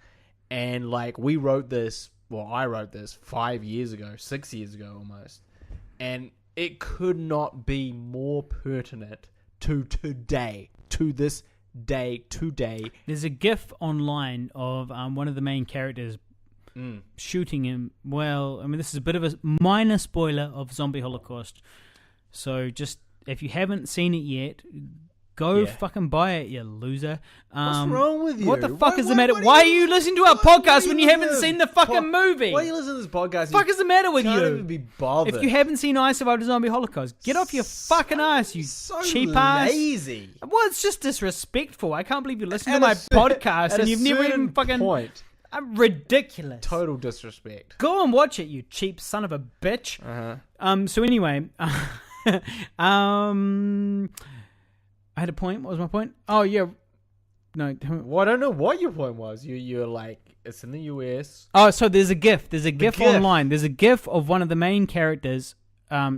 And I wrote this 6 years ago almost. And it could not be more pertinent to today, to this day, today. There's a GIF online of one of the main characters shooting him. Well, this is a bit of a minor spoiler of Zombie Holocaust. So just, if you haven't seen it yet, go fucking buy it, you loser. What's wrong with you? What the fuck is the matter? Why are you listening to our podcast when you haven't seen the fucking movie? Why are you listening to this podcast? What the fuck is the matter with you? Can't even be bothered. If you haven't seen I Survived a Zombie Holocaust, get off your fucking ass, you cheap ass. Lazy. Well, it's just disrespectful. I can't believe you listen to my podcast and you've never even fucking... point. I'm ridiculous. Total disrespect. Go and watch it, you cheap son of a bitch. So anyway, I had a point. What was my point? Oh yeah, no. Well, I don't know what your point was. You're like, it's in the US. Oh, so there's a GIF. There's a GIF online. There's a GIF of one of the main characters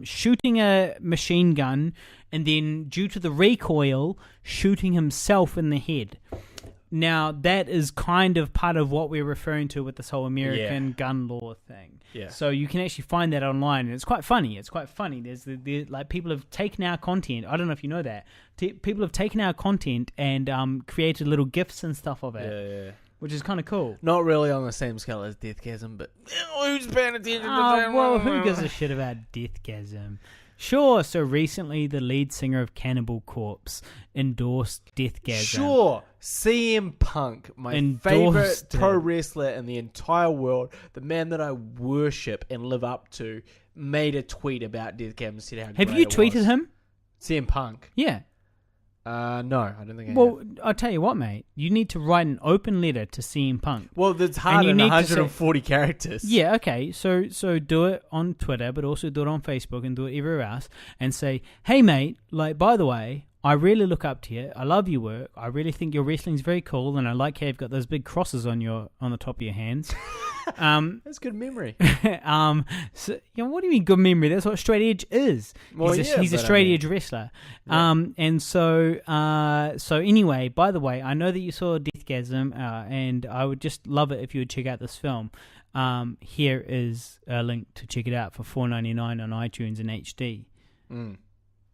shooting a machine gun, and then due to the recoil, shooting himself in the head. Now, that is kind of part of what we're referring to with this whole American gun law thing. Yeah. So you can actually find that online, and it's quite funny. There's people have taken our content. I don't know if you know that. People have taken our content and created little GIFs and stuff of it. Yeah. Which is kind of cool. Not really on the same scale as Deathgasm, but who's paying attention to that? Well, who gives a shit about Deathgasm? Sure, so recently the lead singer of Cannibal Corpse endorsed Deathgasm. Sure, CM Punk, my favorite pro wrestler in the entire world, the man that I worship and live up to, made a tweet about Deathgasm and said how great it was. Have you tweeted him? CM Punk? Yeah. No, I don't think I have. Well, I'll tell you what, mate. You need to write an open letter to CM Punk. Well, that's hard in 140 characters. Yeah, okay. So do it on Twitter, but also do it on Facebook and do it everywhere else. And say, hey, mate, by the way, I really look up to you. I love your work. I really think your wrestling's very cool, and I like how you've got those big crosses on the top of your hands. That's good memory. So, what do you mean good memory? That's what straight edge is. Well, he's a straight edge wrestler. Yeah. And so anyway, by the way, I know that you saw Deathgasm, and I would just love it if you would check out this film. Here is a link to check it out for $4.99 on iTunes in HD.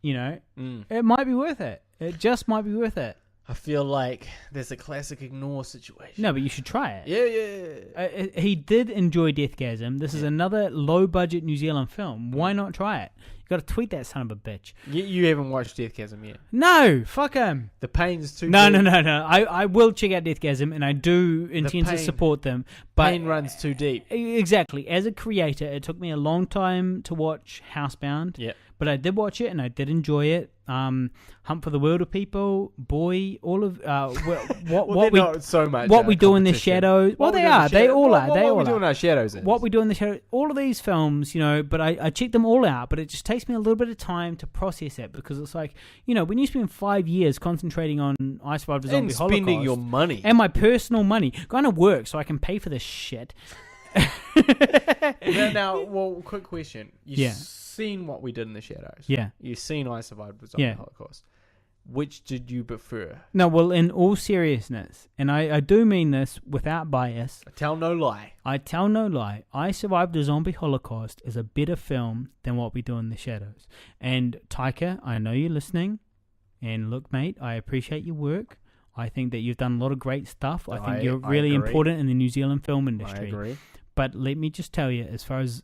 It might be worth it. It just might be worth it. I feel like there's a classic ignore situation. No, but you should try it. Yeah. He did enjoy Deathgasm. This is another low-budget New Zealand film. Why not try it? You got to tweet that son of a bitch. You haven't watched Deathgasm yet? No, fuck him. The pain's too No. deep. I will check out Deathgasm, and I do intend to support them. But pain runs too deep. Exactly. As a creator, it took me a long time to watch Housebound. Yeah. But I did watch it, and I did enjoy it. Hunt for the Wilder People, Boy, all of what we not so much. What we do in the shadows. Well, they are. They all are. They all What we do in are. our shadows. What we do in the shadows. All of these films, But I checked them all out. But it just takes me a little bit of time to process it because it's like, when you spend 5 years concentrating on I Survived the Zombie Holocaust, spending your money and my personal money, going to work so I can pay for this shit. Well, quick question. You've seen What We Did in the Shadows. Yeah. You've seen I Survived the Zombie Holocaust. Which did you prefer? No, well, in all seriousness, and I do mean this without bias. I tell no lie. I Survived the Zombie Holocaust is a better film than What We Do in the Shadows. And Taika, I know you're listening. And look, mate, I appreciate your work. I think that you've done a lot of great stuff. I think you're really important in the New Zealand film industry. I agree. But let me just tell you, as far as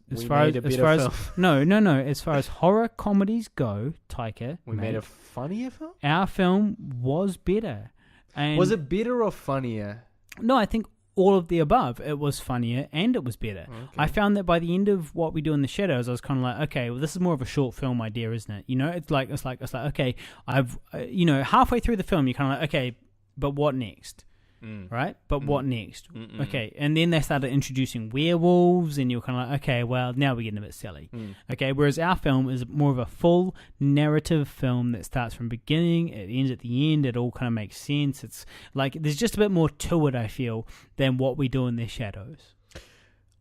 horror comedies go, Taika, we made a funnier film. Our film was better. And was it better or funnier? No, I think all of the above. It was funnier and it was better. Okay. I found that by the end of What We Do in the Shadows, I was kind of like, okay, well, this is more of a short film idea, isn't it? It's like okay, I've halfway through the film, you're kind of like, okay, but what next? Right? But what next? Okay. And then they started introducing werewolves and you're kind of like, okay, well, now we're getting a bit silly. Okay. Whereas our film is more of a full narrative film that starts from beginning, it ends at the end, it all kind of makes sense. It's like, there's just a bit more to it, I feel, than What We Do in the Shadows.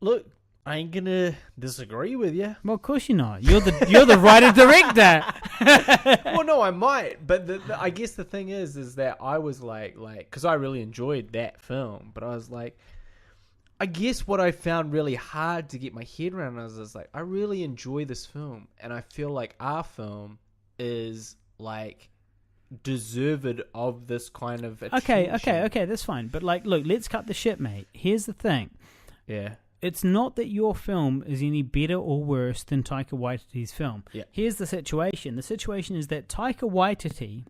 Look, I ain't gonna disagree with you. Well, of course you're not. You're the writer-director. Well, no, I might, but I guess the thing is that I was like, because I really enjoyed that film, but I was like, I guess what I found really hard to get my head around was like, I really enjoy this film, and I feel like our film is like deserved of this kind of attention. Okay, that's fine. But like, look, let's cut the shit, mate. Here's the thing. Yeah. It's not that your film is any better or worse than Taika Waititi's film. Yeah. Here's the situation. The situation is that Taika Waititi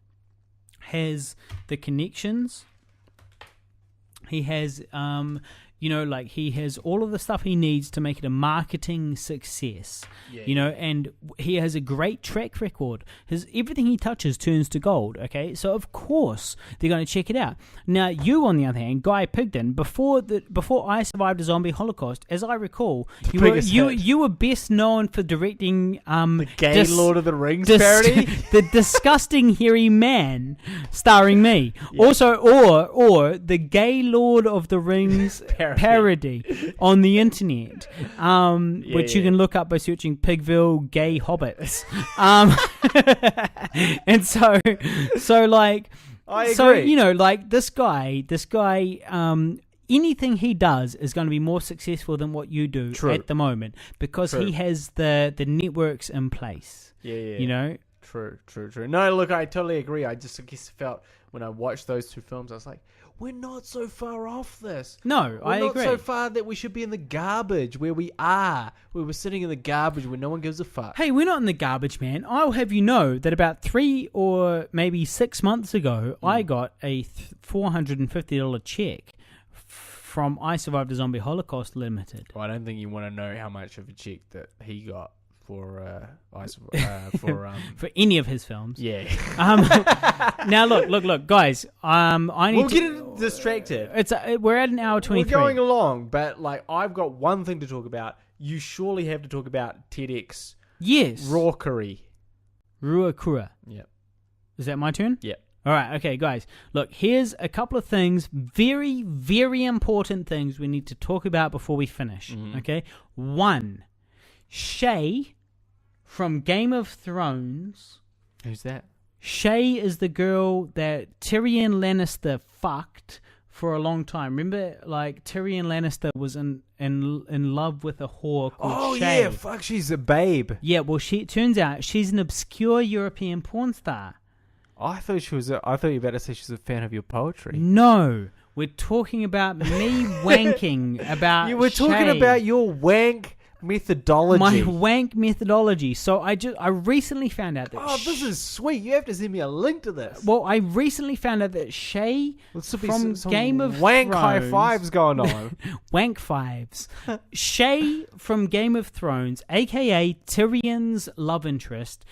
has the connections. He has, he has all of the stuff he needs to make it a marketing success. And he has a great track record. Everything he touches turns to gold. Okay, so of course they're going to check it out. Now, you on the other hand, Guy Pigden, before I Survived the Zombie Holocaust, as I recall, you were best known for directing the gay Lord of the Rings parody, the Disgusting Hairy Man, starring me. Yeah. Also, or the gay Lord of the Rings parody on the internet, which you can look up by searching Pigville gay hobbits. And so like, I agree. So like this guy, anything he does is going to be more successful than what you do at the moment because he has the networks in place. Yeah. True. No, look, I totally agree. I guess felt when I watched those two films, I was like, we're not so far off this. No, I agree. We're not so far that we should be in the garbage where we are. We were sitting in the garbage where no one gives a fuck. Hey, we're not in the garbage, man. I'll have you know that about 3 or maybe 6 months ago, I got a $450 check from I Survived the Zombie Holocaust Limited. Well, I don't think you want to know how much of a check that he got for for any of his films. Yeah. Now look, guys. We'll get distracted. We're at an hour 23. We're going along, but like I've got one thing to talk about. You surely have to talk about TEDx. Yes. Raukery. Ruakura. Yep. Is that my turn? Yep. All right, okay, guys. Look, here's a couple of things, very, very important things we need to talk about before we finish. Okay. 1, Shay from Game of Thrones. Who's that? Shay is the girl that Tyrion Lannister fucked for a long time. Remember, like, Tyrion Lannister was in love with a whore called Shay. Oh, yeah, fuck, she's a babe. Yeah, well, it turns out she's an obscure European porn star. I thought you were about to say she's a fan of your poetry. No, we're talking about me wanking about. You were talking Shay. about your wank methodology. My wank methodology. So I recently found out that. Oh, this is sweet. You have to send me a link to this. Well, I recently found out that Shay from Game of wank Thrones, high fives going on. Wank fives. Shay from Game of Thrones, aka Tyrion's love interest,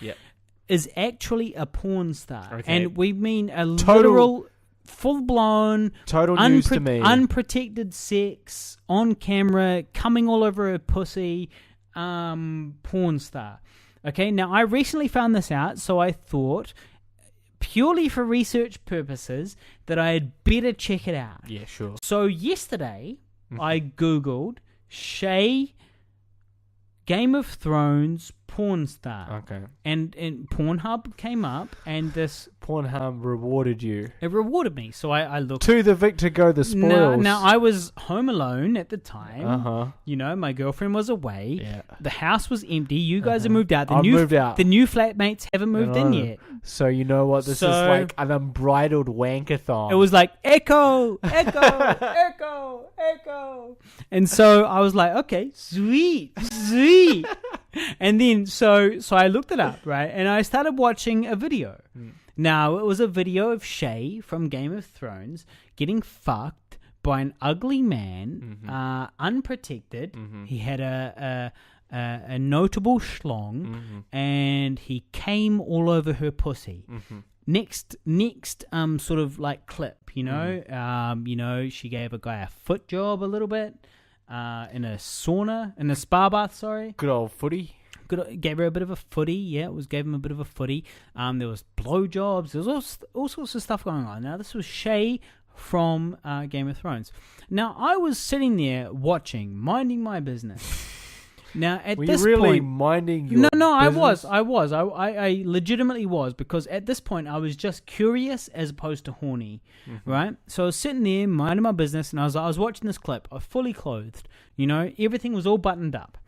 is actually a porn star, and we mean a literal. Full-blown, total news to me. Unprotected sex on camera, coming all over her pussy, porn star. Okay, now I recently found this out, so I thought, purely for research purposes, that I had better check it out. Yeah, sure. So yesterday, I Googled Shay Game of Thrones porn star. Okay. And Pornhub came up, and this... Pornhub rewarded you. It rewarded me, so I looked... To the victor go the spoils. Now, I was home alone at the time. Uh-huh. You know, my girlfriend was away. Yeah. The house was empty. You guys have moved out. I've moved out. The new flatmates haven't moved in yet. So you know what? This is like an unbridled wankathon. It was like, echo, echo, echo, echo. And so I was like, okay, sweet. And then, so I looked it up, right? And I started watching a video. Now, it was a video of Shay from Game of Thrones getting fucked by an ugly man, unprotected. He had a notable schlong, and he came all over her pussy. Next, sort of like clip, you know, she gave a guy a foot job a little bit, in a spa bath, sorry. Good old footy. Gave her a bit of a footy, gave him a bit of a footy. There was blowjobs, there was all sorts of stuff going on. Now, this was Shay from Game of Thrones. Now, I was sitting there watching, minding my business. Now, at this point... Were you really minding your business? I was. I legitimately was, because at this point, I was just curious as opposed to horny, right? So I was sitting there, minding my business, and I was watching this clip. I was fully clothed, you know? Everything was all buttoned up.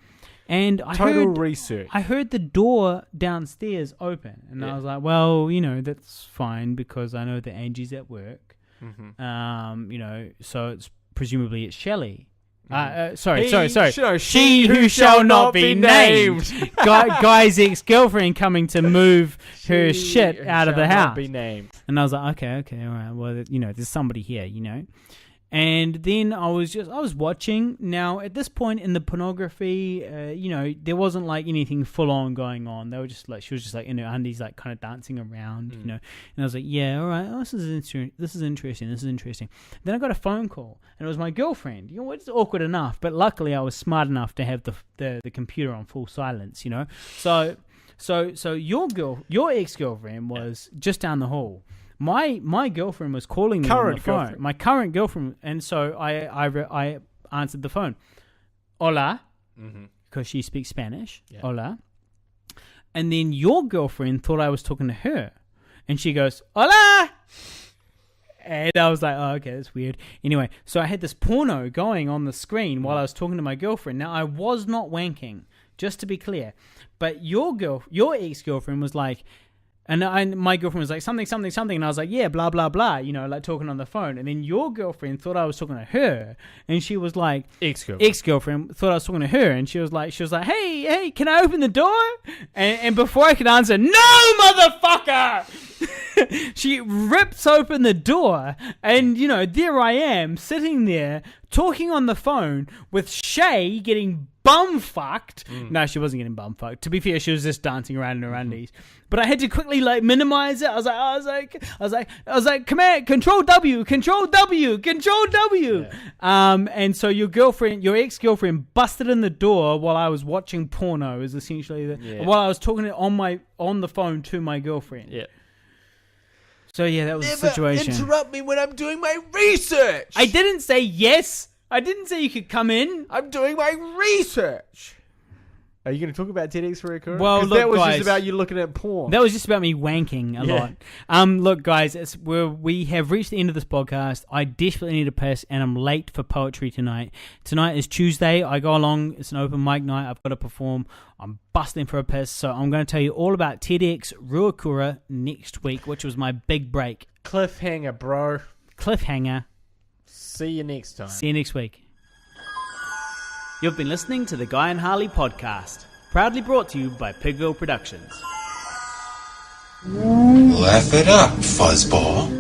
And I heard the door downstairs open, and I was like, well, you know, that's fine, because I know that Angie's at work. You know, so presumably it's Shelley. Sorry. She who shall not be named. Guy's ex-girlfriend coming to move her shit out of the house. Be named. And I was like, okay, all right. Well, you know, there's somebody here, you know. And then I was watching. Now, at this point in the pornography, you know, there wasn't like anything full on going on. They were just like, she was just like in her undies, like kind of dancing around, you know. And I was like, yeah, all right, this is interesting. Then I got a phone call, and it was my girlfriend. You know, it's awkward enough, but luckily I was smart enough to have the computer on full silence, you know. So your ex-girlfriend was just down the hall. My girlfriend was calling me on the phone. My current girlfriend, and so I answered the phone. Hola, because she speaks Spanish. Yeah. Hola, and then your girlfriend thought I was talking to her, and she goes, Hola, and I was like, oh, okay, that's weird. Anyway, so I had this porno going on the screen while I was talking to my girlfriend. Now, I was not wanking, just to be clear, but your ex-girlfriend was like. And my girlfriend was like, something. And I was like, yeah, blah, blah, blah, you know, like talking on the phone. And then your girlfriend thought I was talking to her. And she was like, ex-girlfriend thought I was talking to her. And she was like, hey, can I open the door? And before I could answer, no, motherfucker! She rips open the door. And, you know, there I am sitting there talking on the phone with Shay getting bum-fucked. No, she wasn't getting bum-fucked. To be fair, she was just dancing around in her undies. But I had to quickly like minimize it. I was like, command, control W. Yeah. And so your ex-girlfriend busted in the door while I was watching porno. Is essentially while I was talking on the phone to my girlfriend. Yeah. So yeah, that was the situation. Interrupt me when I'm doing my research. I didn't say yes. I didn't say you could come in. I'm doing my research. Are you going to talk about TEDx Furukawa? Well, look, that was guys, just about you looking at porn. That was just about me wanking a lot. Look, guys, we have reached the end of this podcast. I desperately need a piss, and I'm late for poetry tonight. Tonight is Tuesday. I go along. It's an open mic night. I've got to perform. I'm busting for a piss, so I'm going to tell you all about TEDx Furukawa next week, which was my big break. Cliffhanger, bro. Cliffhanger. See you next time. See you next week. You've been listening to the Guy and Harley podcast, proudly brought to you by Pigville Productions. Laugh it up, fuzzball.